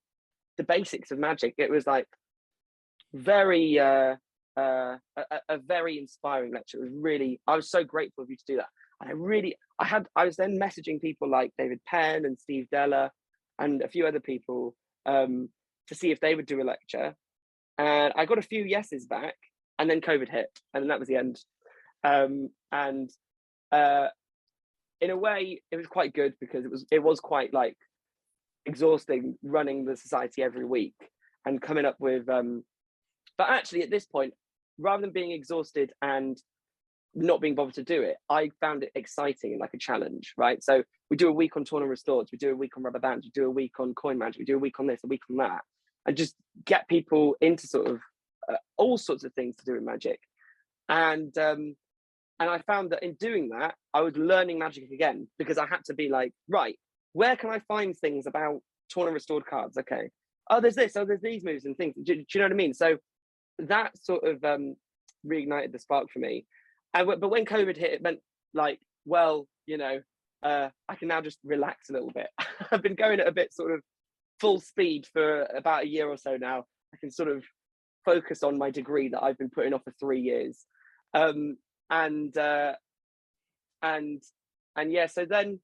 the basics of magic. It was like very a very inspiring lecture. It was really, I was so grateful of you to do that. And I was then messaging people like David Penn and Steve Della and a few other people to see if they would do a lecture. And I got a few yeses back, and then COVID hit, and then that was the end. And in a way, it was quite good because it was quite like exhausting running the society every week and coming up with. But actually, at this point, rather than being exhausted and not being bothered to do it, I found it exciting and like a challenge, right? So we do a week on Torn and Restored, we do a week on rubber bands, we do a week on coin magic, we do a week on this, a week on that, and just get people into sort of all sorts of things to do with magic. And I found that in doing that, I was learning magic again because I had to be like, right, where can I find things about Torn and Restored cards? Okay, oh, there's this, oh, there's these moves and things. Do you know what I mean? So that sort of reignited the spark for me. But when COVID hit, it meant like, well, you know, I can now just relax a little bit. I've been going at a bit sort of full speed for about a year or so now. I can sort of focus on my degree that I've been putting off for 3 years. And yeah, so then,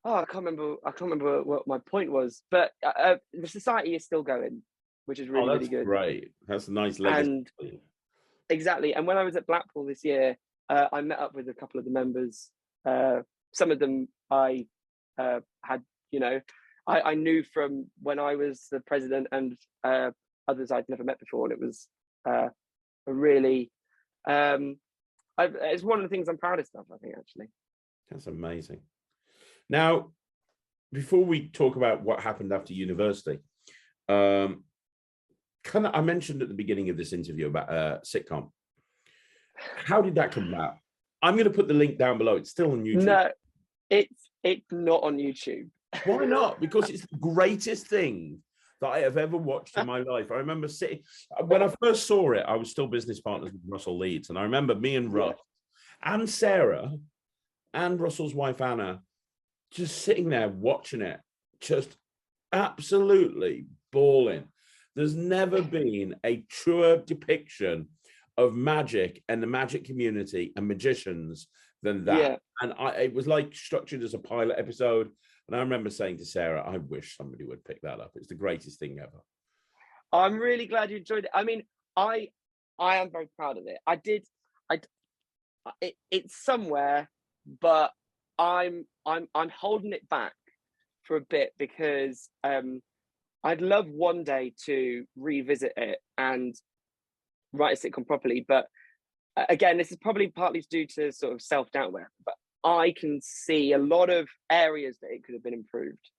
I can't remember what my point was, but the society is still going, which is really, really good. Great. That's a nice legacy. And exactly. And when I was at Blackpool this year, I met up with a couple of the members. Some of them I had, you know, I knew from when I was the president, and others I'd never met before. And it was a really, it's one of the things I'm proudest of, I think, actually. That's amazing. Now, before we talk about what happened after university, I mentioned at the beginning of this interview about Sitcom. How did that come about? I'm going to put the link down below. It's still on YouTube. No, it's not on YouTube. Why not? Because it's the greatest thing that I have ever watched in my life. I remember sitting, when I first saw it, I was still business partners with Russell Leeds. And I remember me and Russ and Sarah and Russell's wife, Anna, just sitting there watching it, just absolutely bawling. There's never been a truer depiction of magic and the magic community and magicians than that. Yeah. And it was like structured as a pilot episode. And I remember saying to Sarah, I wish somebody would pick that up. It's the greatest thing ever. I'm really glad you enjoyed it. I mean, I am very proud of it. It's somewhere, but I'm holding it back for a bit because I'd love one day to revisit it and write a sitcom properly. But again, this is probably partly due to sort of self-doubt, but I can see a lot of areas that it could have been improved.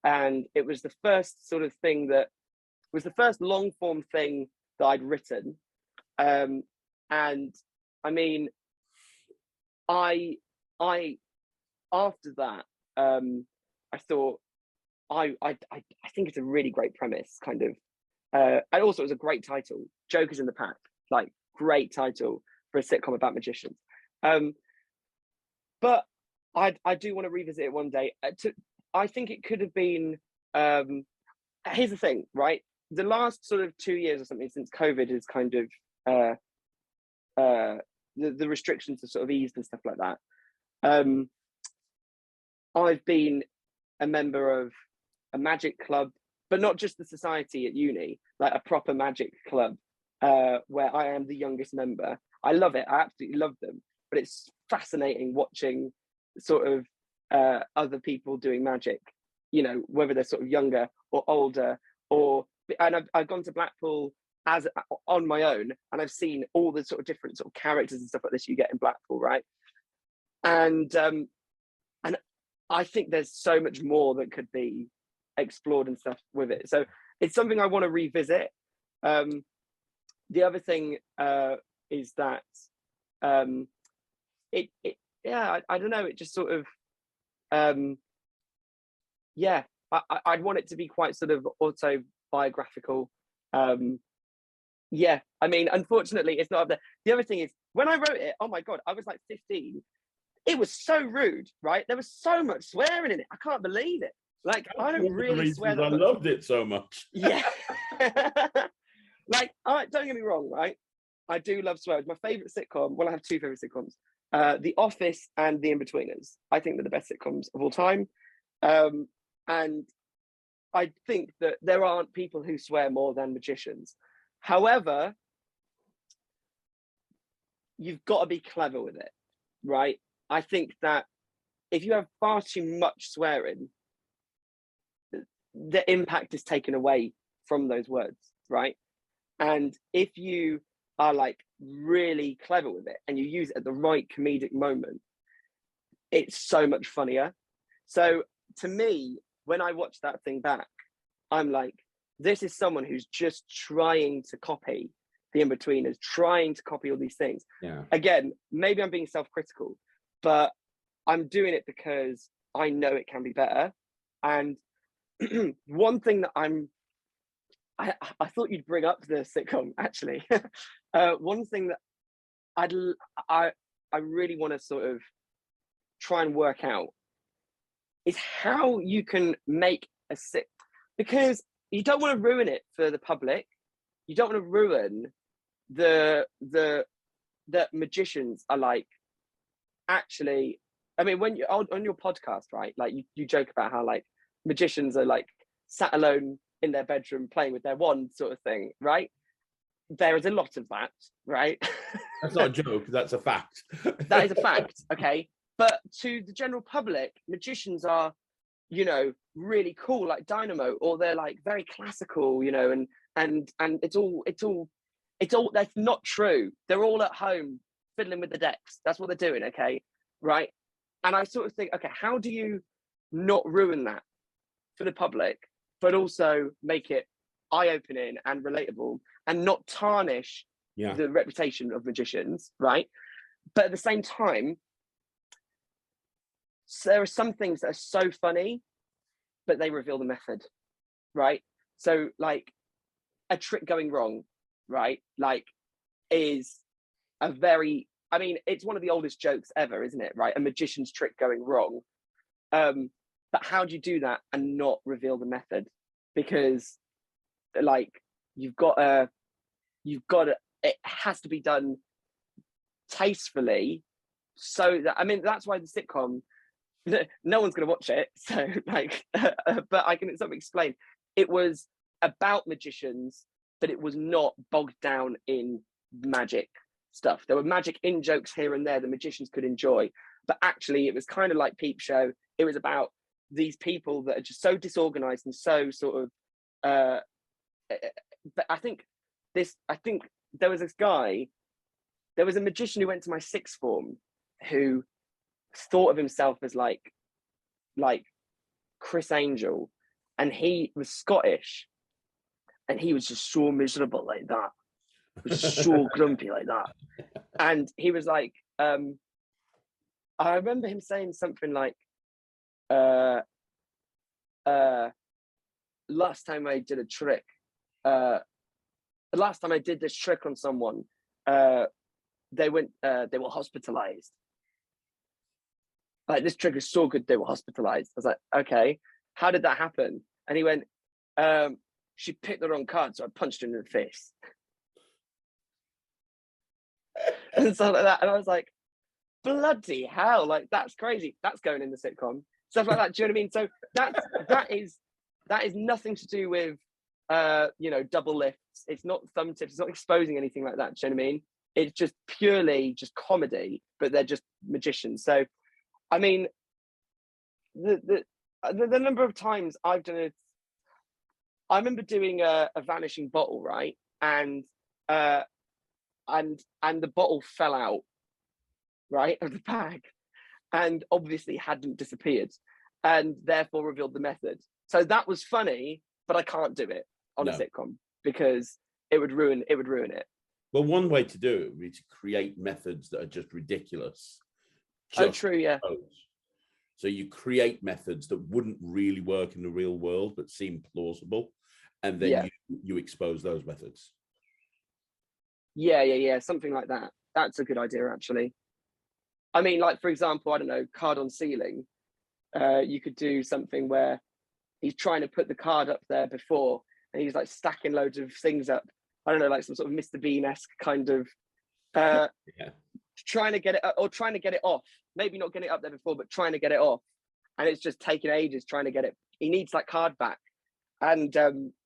And it was the first sort of thing that was the first long form thing that I'd written. And I mean, I after that, I thought, I think it's a really great premise, kind of. And also, it was a great title, Jokers in the Pack, like great title for a sitcom about magicians. But I do want to revisit it one day. I think it could have been. Here's the thing, right? The last sort of 2 years or something since COVID is kind of the restrictions have sort of eased and stuff like that. I've been a member of a magic club, but not just the society at uni, like a proper magic club, where I am the youngest member. I love it. I absolutely love them. But it's fascinating watching sort of other people doing magic, you know, whether they're sort of younger or older, and I've gone to Blackpool as on my own, and I've seen all the sort of different sort of characters and stuff like this you get in Blackpool, right? And I think there's so much more that could be explored and stuff with it. So it's something I want to revisit. The other thing is that I don't know, it just sort of I'd want it to be quite sort of autobiographical, Yeah, I mean, unfortunately, it's not up there. The other thing is, when I wrote it, oh my God, I was like 15. It was so rude, right? There was so much swearing in it. I can't believe it. Like, I don't One of the really swear reasons that I much. loved it so much. Yeah. Like, don't get me wrong, right? I do love swearing. My favorite sitcom, well, I have two favorite sitcoms, The Office and The Inbetweeners. I think they're the best sitcoms of all time. And I think that there aren't people who swear more than magicians. However, you've got to be clever with it, right? I think that if you have far too much swearing, the impact is taken away from those words, right? And if you are like really clever with it and you use it at the right comedic moment, it's so much funnier. So to me, when I watch that thing back, I'm like, this is someone who's just trying to copy The Inbetweeners, trying to copy all these things. Yeah. Again, maybe I'm being self-critical, but I'm doing it because I know it can be better. And one thing that I thought you'd bring up the sitcom, actually. One thing that I really want to sort of try and work out is how you can make a because you don't want to ruin it for the public. You don't want to ruin the magicians are like, actually, I mean, when you on your podcast, right? Like you joke about how like magicians are like sat alone in their bedroom playing with their wand sort of thing, right? There is a lot of that, right? That's not a joke, that's a fact. That is a fact, okay? But to the general public, magicians are, you know, really cool, like Dynamo, or they're like very classical, you know, and it's all that's not true. They're all at home fiddling with the decks. That's what they're doing, okay? Right? And I sort of think, okay, how do you not ruin that for the public, but also make it eye-opening and relatable and not tarnish the reputation of magicians, right? But at the same time, there are some things that are so funny, but they reveal the method, right? So like a trick going wrong, right? Like is a very, I mean, it's one of the oldest jokes ever, isn't it? Right? A magician's trick going wrong. But how do you do that and not reveal the method? Because like you've got to, it has to be done tastefully. So that, I mean, that's why the sitcom, no one's going to watch it. So like, but I can sort of explain. It was about magicians, but it was not bogged down in magic stuff. There were magic in jokes here and there the magicians could enjoy, but actually it was kind of like Peep Show. It was about these people that are just so disorganized and so sort of but I think there was a magician who went to my sixth form who thought of himself as like Chris Angel, and he was Scottish, and he was just so miserable like that. He was so grumpy like that. And he was like, I remember him saying something like, last time I did a trick, the last time I did this trick on someone, they were hospitalized. Like, this trick is so good, they were hospitalized. I was like, okay, how did that happen? And he went, she picked the wrong card, so I punched her in the face. And stuff like that. And I was like, bloody hell, like that's crazy. That's going in the sitcom. Stuff like that. Do you know what I mean? So that is nothing to do with double lifts. It's not thumb tips, it's not exposing anything like that. Do you know what I mean? It's just purely just comedy, but they're just magicians. So I mean, the number of times I've done it, I remember doing a vanishing bottle, right? And the bottle fell out, right, of the bag, and obviously hadn't disappeared, and therefore revealed the method. So that was funny, but I can't do it on a sitcom because it would ruin it. Well, one way to do it would be to create methods that are just ridiculous. True, yeah. So you create methods that wouldn't really work in the real world but seem plausible, and then you expose those methods. Yeah, something like that. That's a good idea, actually. I mean, like, for example, I don't know, card on ceiling. You could do something where he's trying to put the card up there before, and he's like stacking loads of things up. I don't know, like some sort of Mr. Bean-esque kind of Yeah. trying to get it or trying to get it off. Maybe not getting it up there before, but trying to get it off. And it's just taking ages trying to get it. He needs that card back. And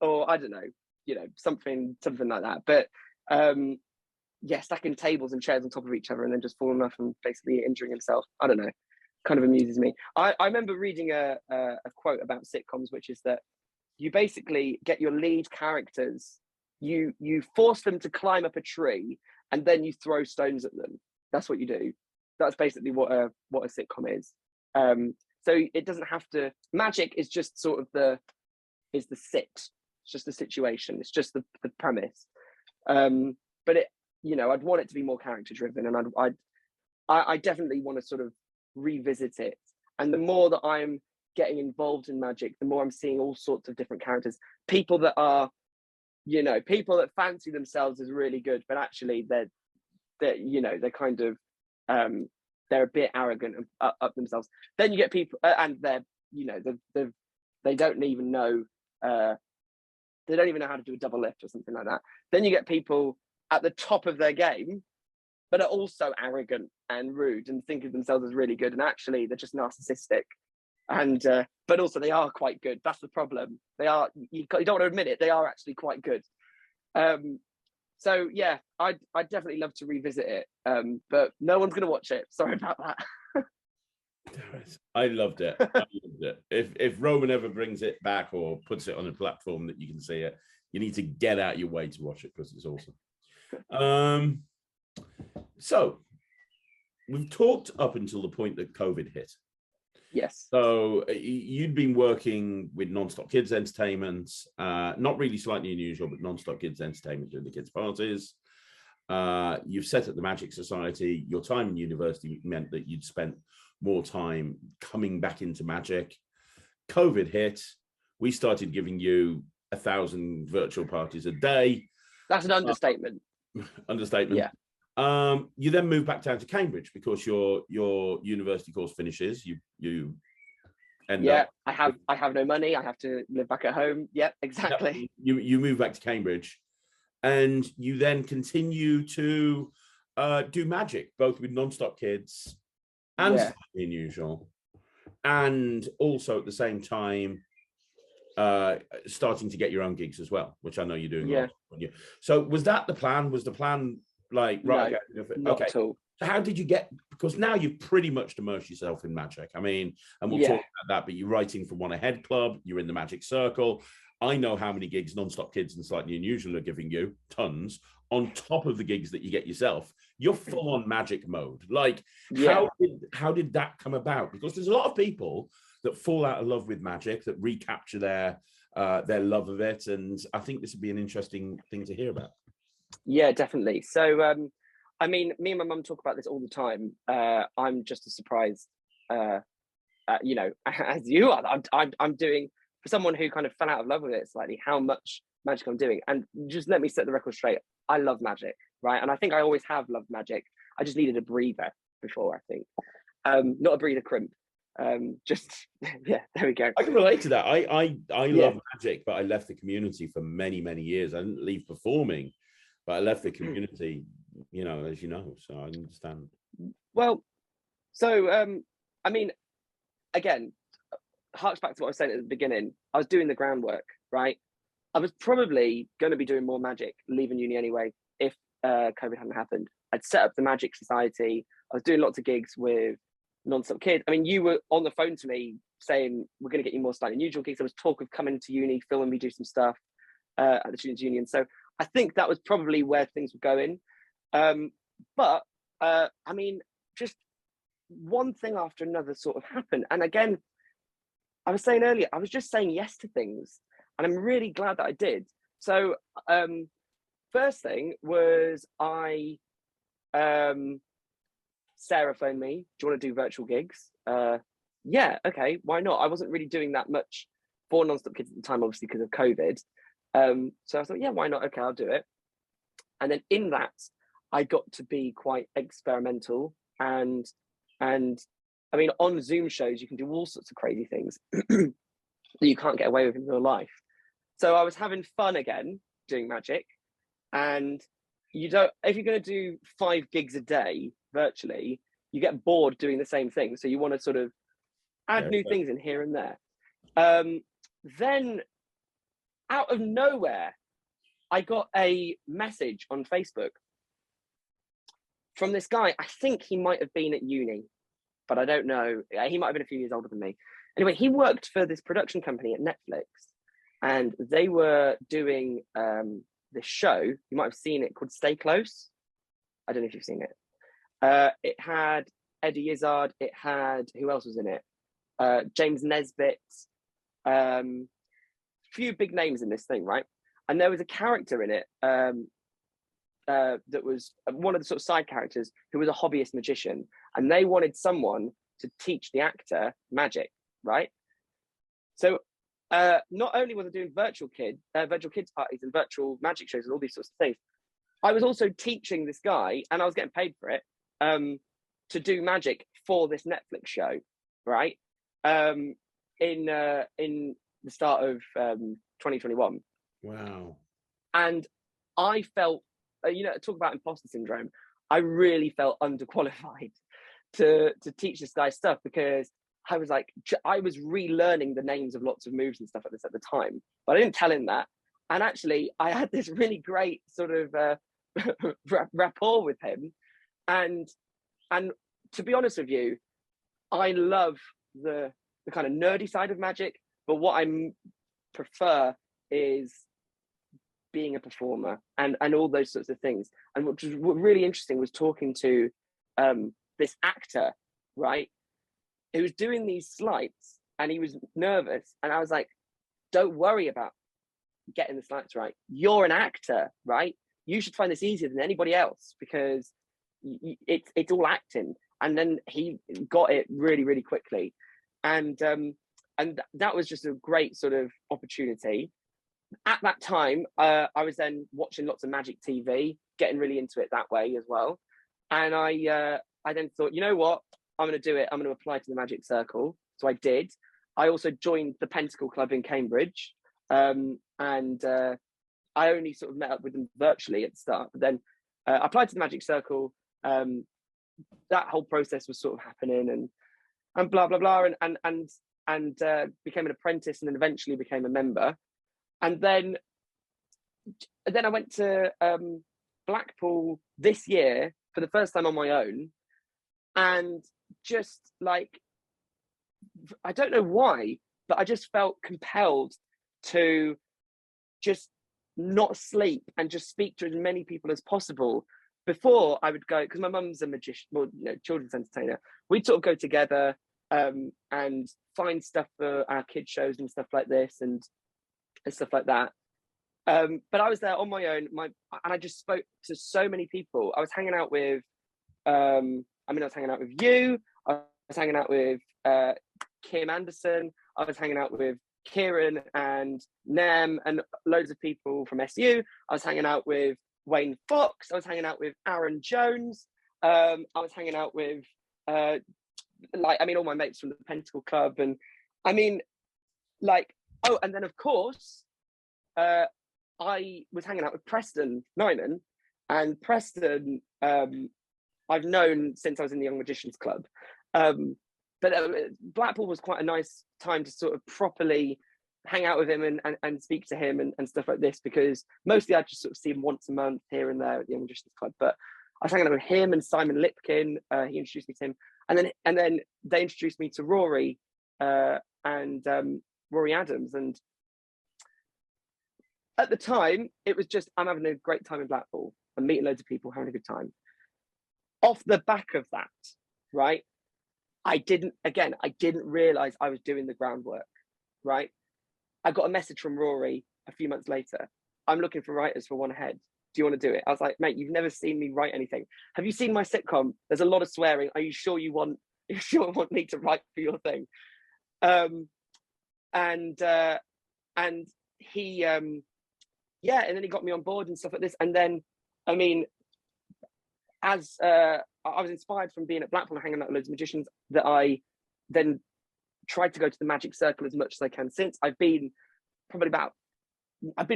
or I don't know, something like that. But yeah, stacking tables and chairs on top of each other and then just falling off and basically injuring himself. I don't know. Kind of amuses me. I remember reading a quote about sitcoms, which is that you basically get your lead characters, you force them to climb up a tree and then you throw stones at them. That's what you do. That's basically what a sitcom is. So it doesn't have to. Magic is just sort of the sit. It's just the situation. It's just the premise. But it, I'd want it to be more character driven, and I definitely want to sort of revisit it. And the more that I'm getting involved in Magic, the more I'm seeing all sorts of different characters. People that are, people that fancy themselves as really good, but actually they're kind of they're a bit arrogant and up themselves. Then you get people, and they're they don't even know how to do a double lift or something like that. Then you get people at the top of their game, but are also arrogant and rude and think of themselves as really good, and actually they're just narcissistic. And but also they are quite good. That's the problem. They are. You don't want to admit it. They are actually quite good. So yeah, I'd definitely love to revisit it. But no one's going to watch it. Sorry about that. I loved it. I loved it. If Roman ever brings it back or puts it on a platform that you can see it, you need to get out your way to watch it because it's awesome. So we've talked up until the point that COVID hit. Yes. So you'd been working with Non-Stop Kids Entertainment, not really Slightly Unusual, but Non-Stop Kids Entertainment doing the kids' parties. You've set up the Magic Society. Your time in university meant that you'd spent more time coming back into Magic. COVID hit. We started giving you 1,000 virtual parties a day. That's an understatement. Understatement. Yeah. You then move back down to Cambridge because your university course finishes. You end up. I have no money. I have to live back at home. Yeah, exactly. You move back to Cambridge, and you then continue to do Magic both with Non-Stop Kids and Slightly Unusual, and also at the same time starting to get your own gigs as well, which I know you're doing. Yeah. So was that the plan? Was the plan like right? No, not at all. So how did you get? Because now you've pretty much immersed yourself in Magic. I mean, and we'll talk about that. But you're writing for One Ahead Club. You're in the Magic Circle. I know how many gigs Non-Stop Kids and Slightly Unusual are giving you, tons, on top of the gigs that you get yourself. You're full on Magic mode. Like, how did that come about? Because there's a lot of people that fall out of love with Magic, that recapture their love of it, and I think this would be an interesting thing to hear about. Yeah, definitely. So, I mean, me and my mum talk about this all the time. I'm just as surprised, as you are. I'm doing, for someone who kind of fell out of love with it slightly, how much Magic I'm doing. And just let me set the record straight. I love Magic, right? And I think I always have loved Magic. I just needed a breather before, I think. Not a breather crimp. Just there we go. I can relate to that. I love Magic, but I left the community for many years. I didn't leave performing, but I left the community, as you know, so I understand. Well, so I mean, again, harks back to what I was saying at the beginning. I was doing the groundwork, right? I was probably going to be doing more Magic leaving uni anyway if COVID hadn't happened. I'd set up the Magic Society. I was doing lots of gigs with Non-Stop Kids. I mean, you were on the phone to me saying we're going to get you more Slightly Unusual gigs. There was talk of coming to uni, filming me do some stuff at the Students' Union. So I think that was probably where things were going. But I mean, just one thing after another sort of happened. And again, I was saying earlier, I was just saying yes to things. And I'm really glad that I did. So first thing was Sarah phoned me, do you want to do virtual gigs? Yeah, okay, why not? I wasn't really doing that much for Non-Stop Kids at the time, obviously, because of COVID. So I thought, yeah, why not? Okay, I'll do it. And then in that, I got to be quite experimental. And I mean, on Zoom shows, you can do all sorts of crazy things that you can't get away with in real life. So I was having fun again doing magic. And if you're going to do 5 gigs a day virtually, you get bored doing the same thing. So you want to sort of add new things in here and there. Then out of nowhere, I got a message on Facebook from this guy. I think he might have been at uni, but I don't know. He might have been a few years older than me. Anyway, he worked for this production company at Netflix, and they were doing this show. You might have seen it, called Stay Close. I don't know if you've seen it. It had Eddie Izzard. It had, who else was in it? James Nesbitt. Few big names in this thing, right? And there was a character in it that was one of the sort of side characters who was a hobbyist magician, and they wanted someone to teach the actor magic, right? So not only was I doing virtual kids parties and virtual magic shows and all these sorts of things, I was also teaching this guy, and I was getting paid for it, to do magic for this Netflix show, right? In the start of 2021. Wow. And I felt, talk about imposter syndrome, I really felt underqualified to teach this guy stuff, because I was like, I was relearning the names of lots of moves and stuff like this at the time, but I didn't tell him that. And actually, I had this really great sort of rapport with him. And to be honest with you, I love the kind of nerdy side of magic, but what I prefer is being a performer and all those sorts of things. And what was really interesting was talking to this actor, right, who was doing these slides, and he was nervous. And I was like, don't worry about getting the slides right. You're an actor, right? You should find this easier than anybody else, because it's all acting. And then he got it really, really quickly. And that was just a great sort of opportunity. At that time, I was then watching lots of magic TV, getting really into it that way as well. And I then thought, you know what? I'm going to do it. I'm going to apply to the Magic Circle. So I did. I also joined the Pentacle Club in Cambridge. And I only sort of met up with them virtually at the start. But then I applied to the Magic Circle. That whole process was sort of happening, and blah, blah, blah. And became an apprentice, and then eventually became a member. And then I went to Blackpool this year for the first time on my own. And just like, I don't know why, but I just felt compelled to just not sleep and just speak to as many people as possible. Before I would go, because my mum's a magician, well, children's entertainer, we'd sort of go together and find stuff for our kids shows and stuff like this and stuff like that. But I was there on my own, and I just spoke to so many people. I was hanging out with, I was hanging out with you. I was hanging out with Kim Anderson. I was hanging out with Kieran and Nem and loads of people from SU. I was hanging out with Wayne Fox. I was hanging out with Aaron Jones. I was hanging out with all my mates from the Pentacle Club. And and then of course, I was hanging out with Preston Nyman, and Preston, I've known since I was in the Young Magicians Club. But Blackpool was quite a nice time to sort of properly hang out with him and speak to him and stuff like this, because mostly I just sort of see him once a month here and there at the Young Magicians Club. But I was hanging out with him and Simon Lipkin. He introduced me to him, and then they introduced me to Rory and Rory Adams. And at the time, it was just, I'm having a great time in Blackpool. I'm meeting loads of people, having a good time. Off the back of that, right, I didn't realize I was doing the groundwork, right? I got a message from Rory a few months later. I'm looking for writers for One Ahead. Do you want to do it? I was like, mate, you've never seen me write anything. Have you seen my sitcom? There's a lot of swearing. Are you sure you want me to write for your thing? And he, and then he got me on board and stuff like this. And then I mean, as I was inspired from being at Blackpool and hanging out with loads of magicians, that I then tried to go to the magic circle as much as I can since. I've been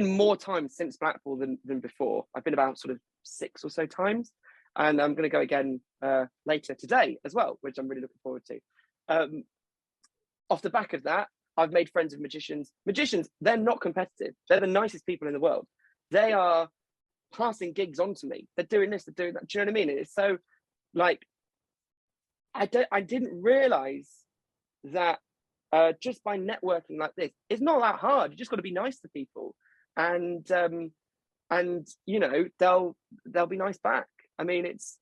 more times since Blackpool than before. I've been about sort of 6 or so times, and I'm going to go again later today as well, which I'm really looking forward to. Off the back of that, I've made friends with magicians. Magicians, they're not competitive. They're the nicest people in the world. They are passing gigs on to me. They're doing this, they're doing that. Do you know what I mean? It's so, like, I didn't realize that just by networking like this, it's not that hard. You just got to be nice to people, and you know, they'll be nice back. I mean, it's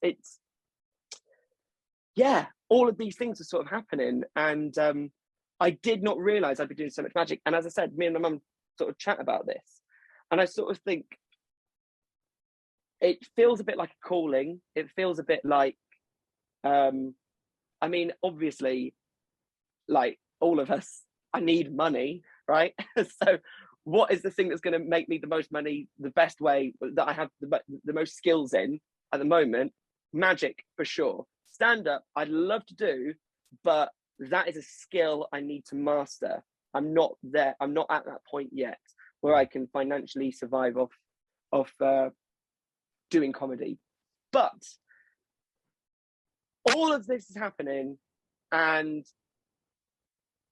yeah, all of these things are sort of happening, and I did not realize I'd be doing so much magic. And as I said, me and my mum sort of chat about this, and I sort of think it feels a bit like a calling. It feels a bit like, I mean, obviously, like all of us, I need money, right? So what is the thing that's going to make me the most money, the best way that I have the most skills in at the moment? Magic, for sure. Stand up, I'd love to do, but that is a skill I need to master. I'm not there. I'm not at that point yet where I can financially survive off doing comedy. But all of this is happening, and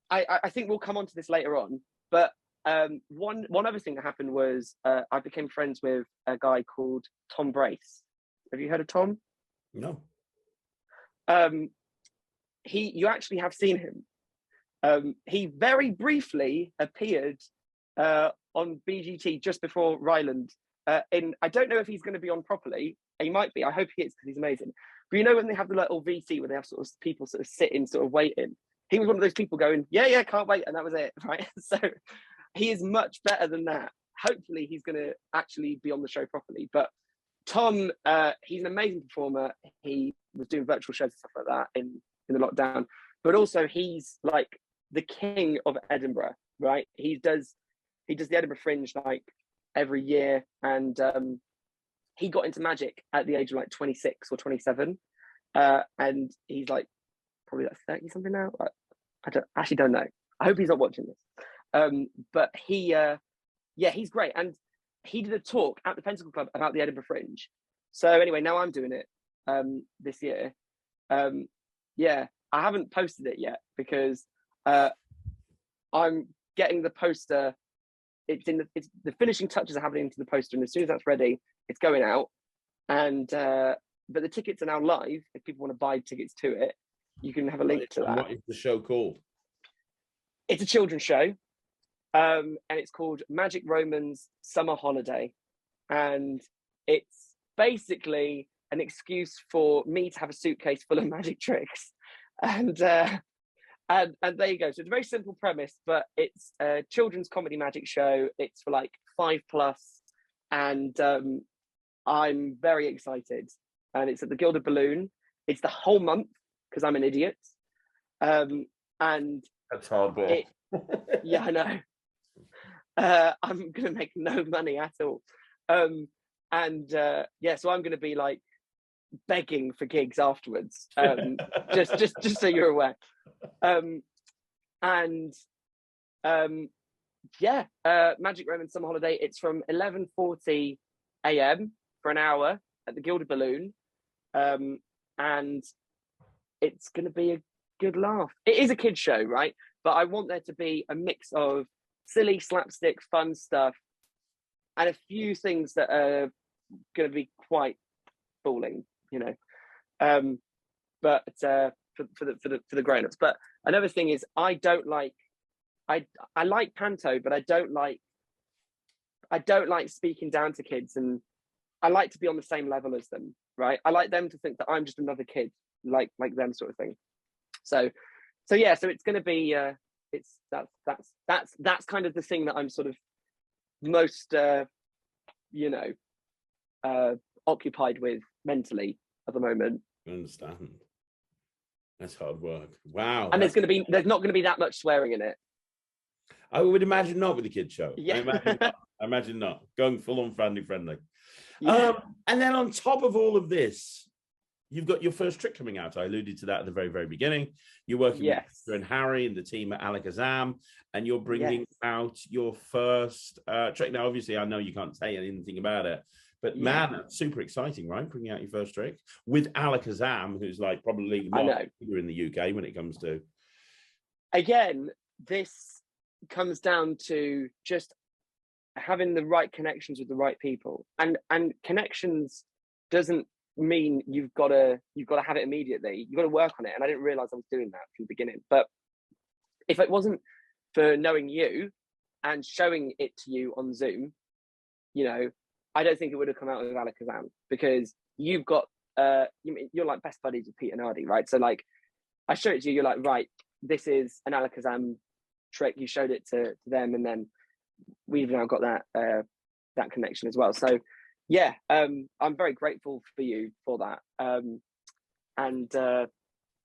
I think we'll come on to this later on. But one other thing that happened was I became friends with a guy called Tom Brace. Have you heard of Tom? No. You actually have seen him. He very briefly appeared on BGT just before Ryland. I don't know if he's going to be on properly. He might be. I hope he is, because he's amazing. But you know when they have the little VC where they have sort of people sort of sitting, sort of waiting. He was one of those people going, yeah, can't wait, and that was it, right? So he is much better than that. Hopefully, he's going to actually be on the show properly. But Tom, he's an amazing performer. He was doing virtual shows and stuff like that in the lockdown. But also, he's like the king of Edinburgh, right? He does the Edinburgh Fringe like every year, and he got into magic at the age of like 26 or 27, and he's like probably like 30 something now. I don't know. I hope he's not watching this. But he's great, and he did a talk at the Pentacle Club about the Edinburgh Fringe. So anyway, now I'm doing it this year. Yeah, I haven't posted it yet because I'm getting the poster. It's the finishing touches are happening to the poster, and as soon as that's ready, it's going out. And but the tickets are now live. If people want to buy tickets to it, you can have a link to that. What is the show called? It's a children's show, and it's called Magic Roman's Summer Holiday, and it's basically an excuse for me to have a suitcase full of magic tricks, and there you go. So it's a very simple premise, but it's a children's comedy magic show. It's for like 5+, and I'm very excited. And it's at the Gilded Balloon. It's the whole month because I'm an idiot. And that's hardball. Yeah, I know. I'm gonna make no money at all. So I'm gonna be like begging for gigs afterwards. Just so you're aware. Magic Roman Summer Holiday. It's from 11:40 a.m. for an hour at the Gilded Balloon, and it's going to be a good laugh. It is a kids show, right? But I want there to be a mix of silly slapstick, fun stuff, and a few things that are going to be quite fooling, you know. But for the grown-ups. But another thing is, I like panto, but I don't like speaking down to kids, and I like to be on the same level as them, right? I like them to think that I'm just another kid, like them, sort of thing. So it's going to be that's kind of the thing that I'm sort of most occupied with mentally at the moment. I understand. That's hard work. Wow. And there's not going to be that much swearing in it. I would imagine not with the kids show. Yeah. I imagine not. Going full on friendly. Yeah. And then on top of all of this, you've got your first trick coming out. I alluded to that at the very, very beginning. You're working with Peter and Harry and the team at Alakazam, and you're bringing out your first trick. Now, obviously, I know you can't say anything about it, but man, that's super exciting, right? Bringing out your first trick with Alakazam, who's like probably the leader in the UK when it comes to. Again, this comes down to just having the right connections with the right people, and connections doesn't mean you've got to have it immediately. You've got to work on it, and I didn't realize I was doing that from the beginning. But if it wasn't for knowing you and showing it to you on Zoom, you know, I don't think it would have come out with Alakazam, because you've got you're like best buddies with Pete and Ardy, right? So like I showed it to you, you're like, right, this is an Alakazam trick. You showed it to them, and then we've now got that connection as well. So yeah, I'm very grateful for you for that.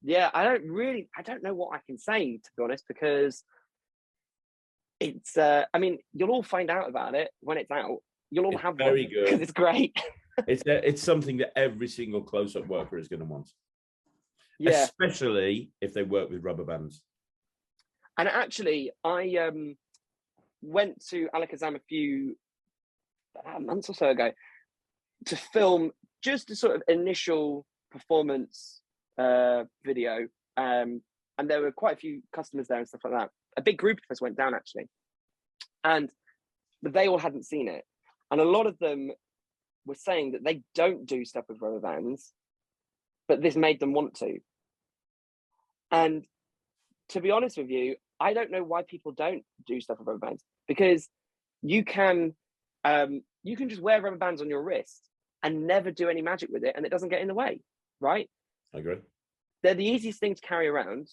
Yeah, I don't know what I can say, to be honest, because it's I mean, you'll all find out about it when it's out. You'll all have very one, good because it's great. It's something that every single close-up worker is going to want, especially if they work with rubber bands. And actually, I went to Alakazam a few months or so ago to film just a sort of initial performance video, and there were quite a few customers there and stuff like that. A big group of us went down, actually, but they all hadn't seen it, and a lot of them were saying that they don't do stuff with rubber bands, but this made them want to. And to be honest with you, I don't know why people don't do stuff with rubber bands, because you can just wear rubber bands on your wrist and never do any magic with it, and it doesn't get in the way, right? I agree. They're the easiest thing to carry around.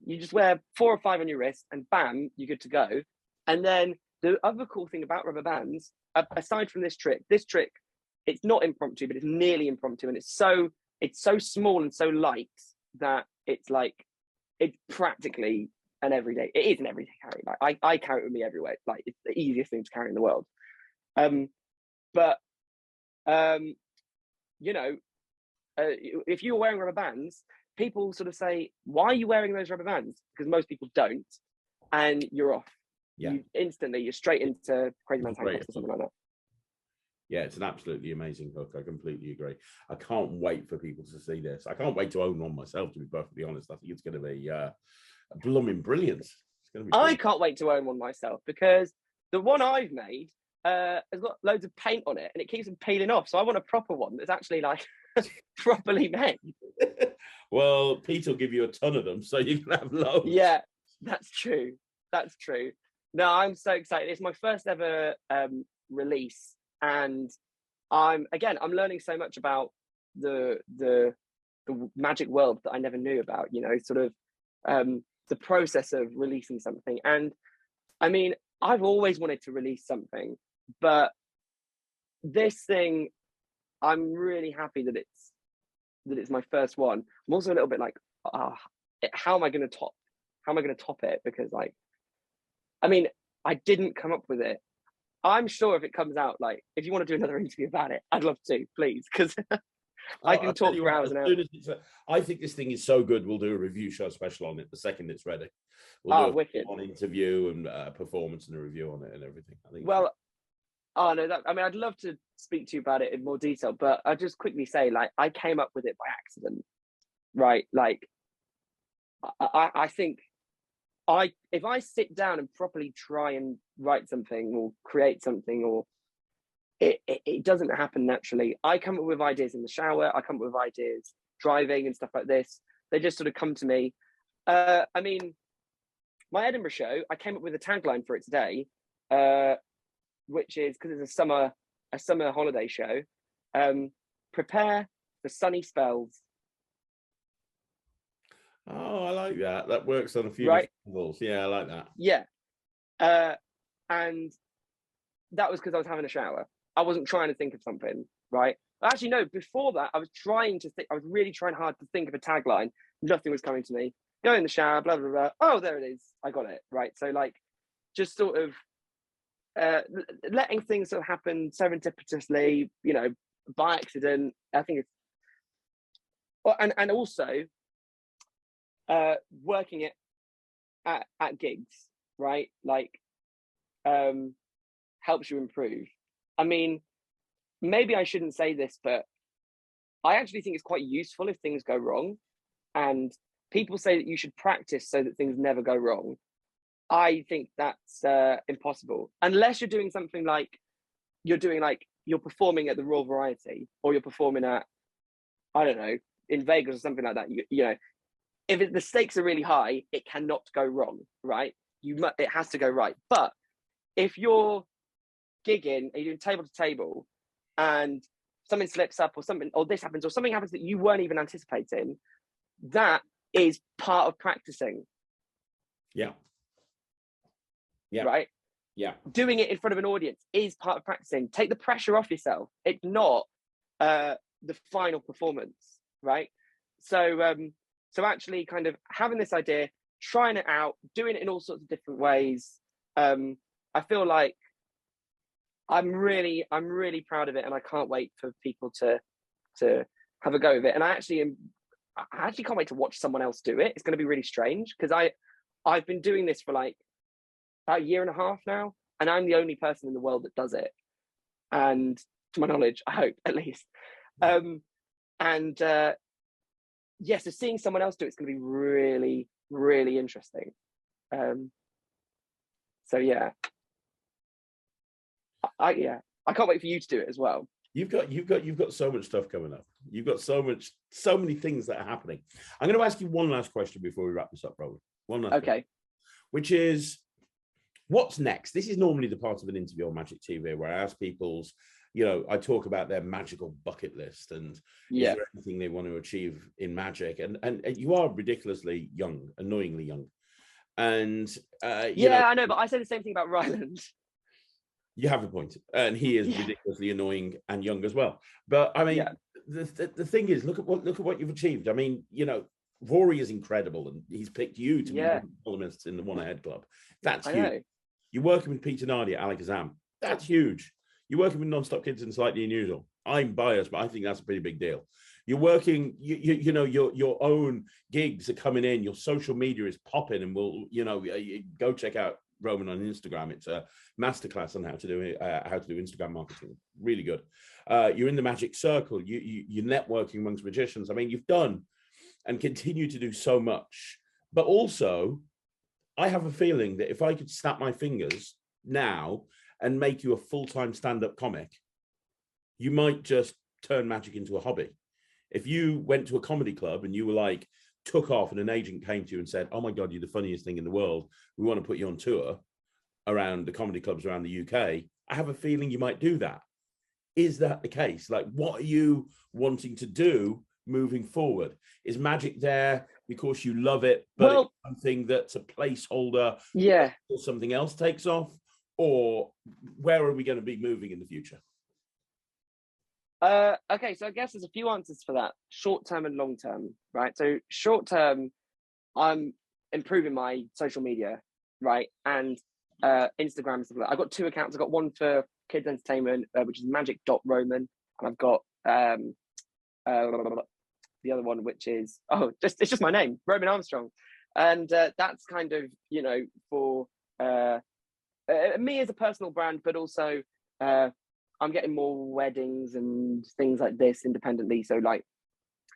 You just wear 4 or 5 on your wrist, and bam, you're good to go. And then the other cool thing about rubber bands, aside from this trick, it's not impromptu, but it's nearly impromptu, and it's so small and so light that it's practically an everyday. It is an everyday carry. Like I carry it with me everywhere. Like it's the easiest thing to carry in the world. You know, if you're wearing rubber bands, people sort of say, "Why are you wearing those rubber bands?" Because most people don't, and you're off. Yeah, you're straight into Crazy Man's handcuffs or something like that. Yeah, it's an absolutely amazing hook. I completely agree. I can't wait for people to see this. I can't wait to own one myself, to be perfectly honest. I think it's going to be a blooming brilliance. It's going to be I can't wait to own one myself, because the one I've made has got loads of paint on it, and it keeps them peeling off. So I want a proper one that's actually like properly made. Well, Pete will give you a ton of them, so you can have loads. Yeah, that's true. That's true. No, I'm so excited. It's my first ever release, and I'm learning so much about the magic world that I never knew about. You know, sort of the process of releasing something. And I mean, I've always wanted to release something, but this thing, I'm really happy that it's my first one. I'm also a little bit like, how am I going to top it? Because like, I mean, I didn't come up with it. I'm sure if it comes out, like, if you want to do another interview about it, I'd love to, please, because I can talk for hours and hours. I think this thing is so good, we'll do a review show special on it the second it's ready. We'll do wicked. An interview and performance and a review on it and everything. I think. Well, I'd love to speak to you about it in more detail, but I'll just quickly say, like, I came up with it by accident, right? Like, I think if I sit down and properly try and write something or create something, or it doesn't happen naturally. I come up with ideas in the shower. I come up with ideas driving and stuff like this. They just sort of come to me. I mean, my Edinburgh show, I came up with a tagline for it today, which is, because it's a summer holiday show, prepare for sunny spells. Oh, I like that. That works on a few different levels. Yeah, I like that. Yeah. And that was because I was having a shower. I wasn't trying to think of something, right? Actually, no, before that, I was really trying hard to think of a tagline. Nothing was coming to me. Go in the shower, blah, blah, blah. Oh, there it is. I got it, right? So, like, just sort of letting things sort of happen serendipitously, you know, by accident. I think it's, and also working it at gigs, right? Like, helps you improve. I mean, maybe I shouldn't say this, but I actually think it's quite useful if things go wrong. And people say that you should practice so that things never go wrong. I think that's impossible, unless you're doing something like you're performing at the Royal Variety, or you're performing at, I don't know, in Vegas or something like that. You know, if the stakes are really high, it cannot go wrong, right? It has to go right. But if you're gigging and you're doing table to table, and something slips up, or something, or this happens, or something happens that you weren't even anticipating, that is part of practicing. Yeah. Yeah. Right. Yeah. Doing it in front of an audience is part of practicing. Take the pressure off yourself. It's not the final performance, right? So actually kind of having this idea, trying it out, doing it in all sorts of different ways. I feel like I'm really proud of it, and I can't wait for people to have a go of it. And I actually can't wait to watch someone else do it. It's going to be really strange, because I've been doing this for like about a year and a half now, and I'm the only person in the world that does it, and to my knowledge, I hope, at least. Yeah, so seeing someone else do it's going to be really, really interesting. So yeah, I can't wait for you to do it as well. You've got so much stuff coming up. You've got so many things that are happening. I'm going to ask you one last question before we wrap this up, Rowan. One last question, which is, what's next? This is normally the part of an interview on Magic TV where I ask people's, you know, I talk about their magical bucket list and is there anything they want to achieve in Magic? And you are ridiculously young, annoyingly young. And you know, I know, but I say the same thing about Ryland. You have a point, and he is ridiculously annoying and young as well. But I mean, the thing is, look at what you've achieved. I mean, you know, Rory is incredible, and he's picked you to be one of the columnists in the One Ahead Club. That's huge. You're working with Peter Nardi at Alakazam. That's huge. You're working with Non-Stop Kids and Slightly Unusual. I'm biased, but I think that's a pretty big deal. You're working, you know, your own gigs are coming in. Your social media is popping, and we'll, you know, go check out Roman on Instagram. It's a masterclass on how to do Instagram marketing. Really good. You're in the Magic Circle. You're networking amongst magicians. I mean, you've done and continue to do so much. But also, I have a feeling that if I could snap my fingers now and make you a full-time stand-up comic, you might just turn magic into a hobby. If you went to a comedy club and you were like, took off, and an agent came to you and said, "Oh my God, you're the funniest thing in the world. We want to put you on tour around the comedy clubs around the UK," I have a feeling you might do that. Is that the case? Like, what are you wanting to do moving forward? Is magic there because you love it, but it's something that's a placeholder until something else takes off? Or where are we going to be moving in the future? Okay, so I guess there's a few answers for that, short term and long term, right? So short term, I'm improving my social media, right? And Instagram and stuff like that. I've got two accounts. I've got one for kids entertainment, which is magic.roman, and I've got the other one, which is it's just my name, Roman Armstrong. And that's kind of, you know, for me as a personal brand, but also I'm getting more weddings and things like this independently. So like,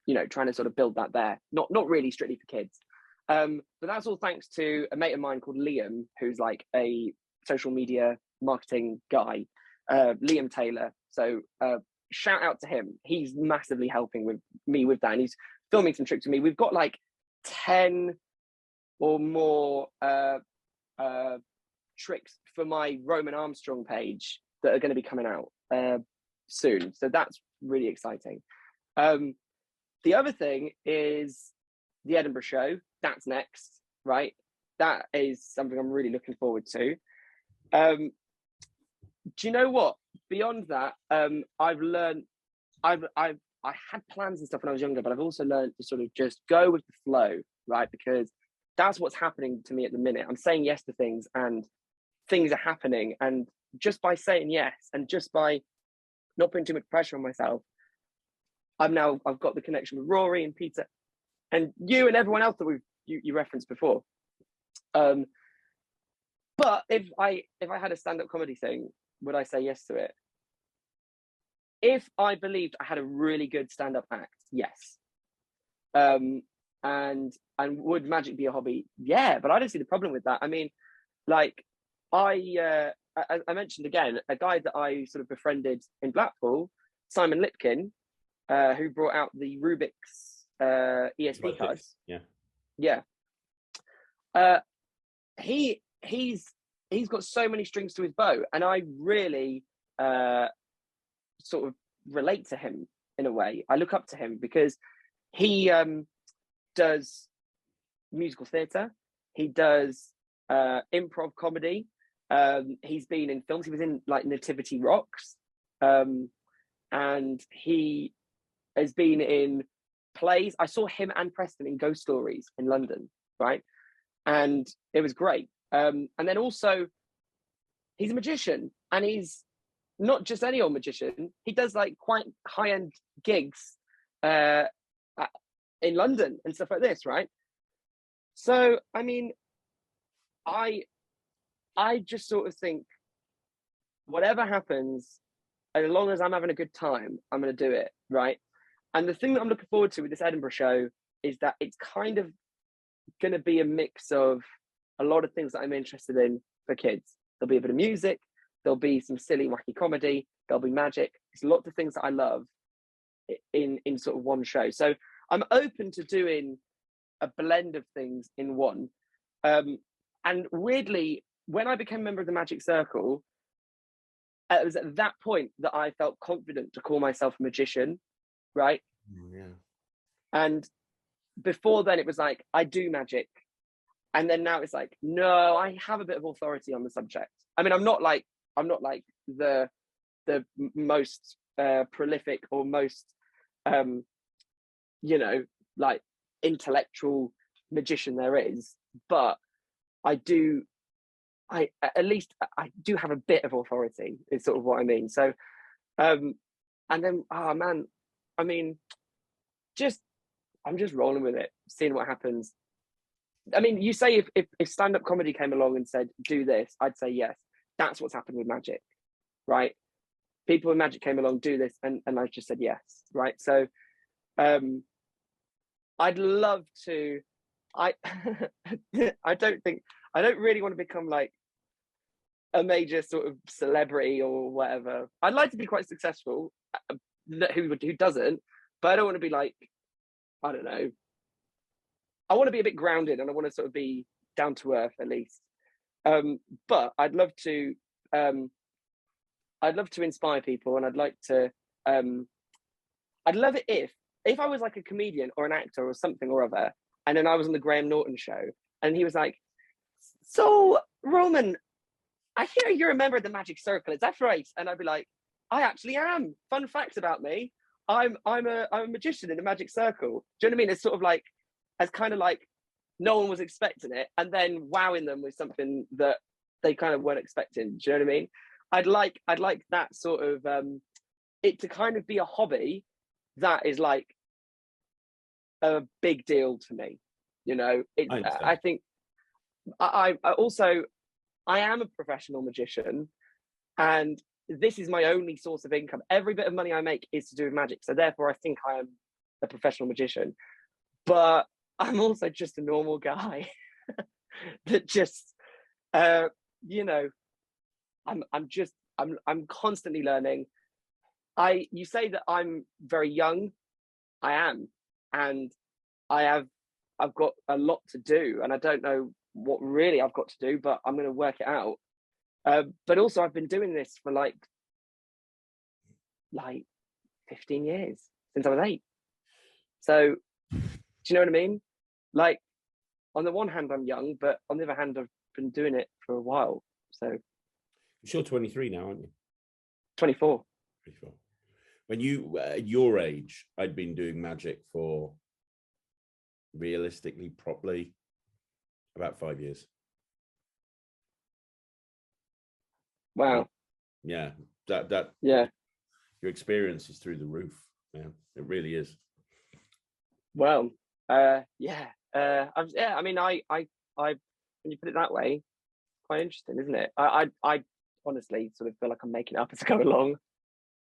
you know, trying to sort of build that there, not really strictly for kids. But that's all thanks to a mate of mine called Liam, who's like a social media marketing guy, Liam Taylor. So shout out to him. He's massively helping me with that. And he's filming some tricks with me. We've got like 10 or more tricks for my Roman Armstrong page that are going to be coming out soon. So that's really exciting. The other thing is the Edinburgh show. That's next, right? That is something I'm really looking forward to. Do you know what? Beyond that, I've learned, I had plans and stuff when I was younger, but I've also learned to sort of just go with the flow, right? Because that's what's happening to me at the minute. I'm saying yes to things, and things are happening, and just by saying yes and just by not putting too much pressure on myself, I've got the connection with Rory and Peter and you and everyone else that you referenced before. But if I had a stand-up comedy thing, would I say yes to it? If I believed I had a really good stand-up act, yes. And would magic be a hobby? Yeah, but I don't see the problem with that. I mean, like I mentioned again, a guy that I sort of befriended in Blackpool, Simon Lipkin, who brought out the Rubik's ESP cards. Yeah. He's got so many strings to his bow, and I really sort of relate to him in a way. I look up to him because he does musical theatre, he does improv comedy, he's been in films, he was in like Nativity Rocks, and he has been in plays. I saw him and Preston in Ghost Stories in London, right? And it was great. And then also, he's a magician, and he's not just any old magician. He does like quite high-end gigs in London and stuff like this, right? So, I mean, I just sort of think, whatever happens, as long as I'm having a good time, I'm going to do it, right? And the thing that I'm looking forward to with this Edinburgh show is that it's kind of going to be a mix of a lot of things that I'm interested in for kids. There'll be a bit of music, there'll be some silly, wacky comedy, there'll be magic. It's lots of things that I love in sort of one show. So I'm open to doing a blend of things in one. And weirdly, when I became a member of the Magic Circle, it was at that point that I felt confident to call myself a magician, right? Yeah. And before then, it was like, I do magic. And then now it's like, no, I have a bit of authority on the subject. I mean, I'm not like the most prolific or most, like intellectual magician there is, but I do have a bit of authority, is sort of what I mean. So, and then, oh man, I mean, I'm just rolling with it, seeing what happens. I mean, you say if stand-up comedy came along and said, do this, I'd say yes. That's what's happened with magic, right? People with magic came along, do this, and I just said yes, right? So I'd love to, I don't really want to become like a major sort of celebrity or whatever. I'd like to be quite successful, who doesn't, but I don't want to be like, I don't know. I want to be a bit grounded, and I want to sort of be down to earth at least. But I'd love to inspire people, and I'd like to. I'd love it if I was like a comedian or an actor or something or other, and then I was on the Graham Norton show, and he was like, "So Roman, I hear you're a member of the Magic Circle. Is that right?" And I'd be like, "I actually am. Fun fact about me: I'm a magician in the Magic Circle." Do you know what I mean? It's sort of like, as kind of like no one was expecting it, and then wowing them with something that they kind of weren't expecting. Do you know what I mean? I'd like that sort of it to kind of be a hobby that is like a big deal to me. You know, I think I also, I am a professional magician, and this is my only source of income. Every bit of money I make is to do with magic, so therefore I think I am a professional magician. But I'm also just a normal guy that just I'm constantly learning. You say that I'm very young. I am, and I've got a lot to do, and I don't know what really I've got to do, but I'm going to work it out. But also, I've been doing this for like 15 years, since I was 8. So, do you know what I mean? Like, on the one hand, I'm young, but on the other hand, I've been doing it for a while. So, you're 23 now, aren't you? 24. 24. When you at your age, I'd been doing magic for realistically probably about 5 years. Wow. Yeah, that Yeah. your experience is through the roof, man. It really is. Well, yeah. I mean, I, when you put it that way, quite interesting, isn't it? I honestly sort of feel like I'm making it up as I go along.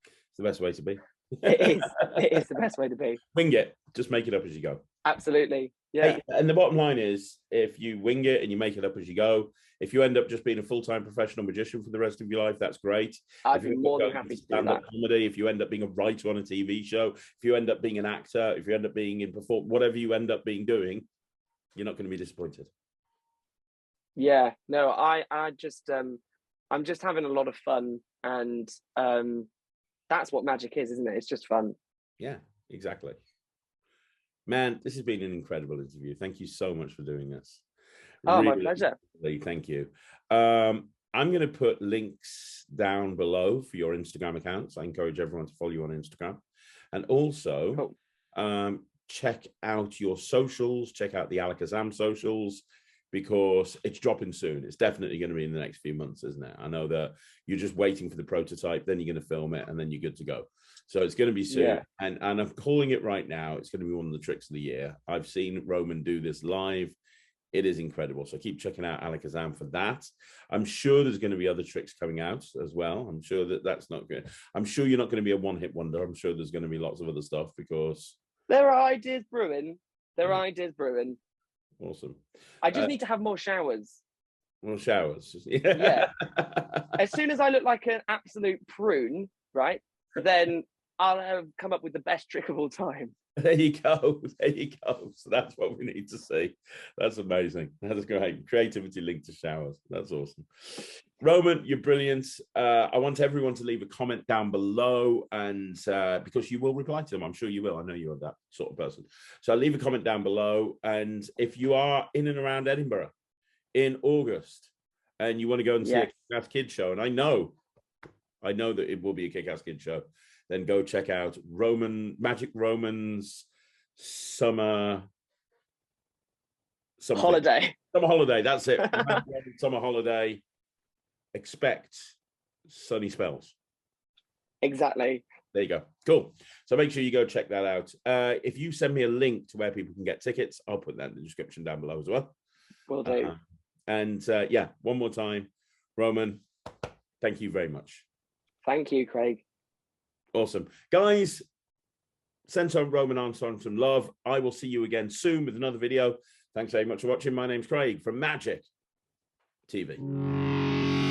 It's the best way to be. It is the best way to be. Wing it. Just make it up as you go. Absolutely. Yeah. Hey, and the bottom line is, if you wing it and you make it up as you go, if you end up just being a full-time professional magician for the rest of your life, that's great. I'd be more than happy to do that. Comedy, if you end up being a writer on a TV show, if you end up being an actor, if you end up being in whatever you end up being doing, you're not going to be disappointed. Yeah. No, I just I'm just having a lot of fun, and that's what magic is, isn't it? It's just fun. Yeah, exactly. Man, this has been an incredible interview. Thank you so much for doing this. Oh, really, my pleasure. Thank you. I'm going to put links down below for your Instagram accounts. I encourage everyone to follow you on Instagram. And also, check out your socials. Check out the Alakazam socials, because it's dropping soon. It's definitely going to be in the next few months, isn't it? I know that you're just waiting for the prototype, then you're going to film it, and then you're good to go. So it's going to be soon. Yeah. And I'm calling it right now. It's going to be one of the tricks of the year. I've seen Roman do this live. It is incredible. So keep checking out Alakazam for that. I'm sure there's going to be other tricks coming out as well. I'm sure that's not good. I'm sure you're not going to be a one-hit wonder. I'm sure there's going to be lots of other stuff, because there are ideas brewing. Ideas brewing. Awesome. I just need to have more showers. More showers. Yeah. As soon as I look like an absolute prune, right, then I'll have come up with the best trick of all time. There you go. There you go. So that's what we need to see. That's amazing. That's great. Creativity linked to showers. That's awesome. Roman, you're brilliant. I want everyone to leave a comment down below, and because you will reply to them. I'm sure you will. I know you're that sort of person. So leave a comment down below. And if you are in and around Edinburgh in August and you want to go and see a Kick-Ass Kids show, and I know that it will be a Kick-Ass Kids show, then go check out Magic Roman's summer holiday. Summer holiday. That's it. Summer holiday. Expect sunny spells. Exactly. There you go. Cool. So make sure you go check that out. If you send me a link to where people can get tickets, I'll put that in the description down below as well. Will do. Yeah, one more time, Roman, thank you very much. Thank you, Craig. Awesome. Guys, send some Roman Armstrong some love. I will see you again soon with another video. Thanks very much for watching. My name's Craig from Magic TV.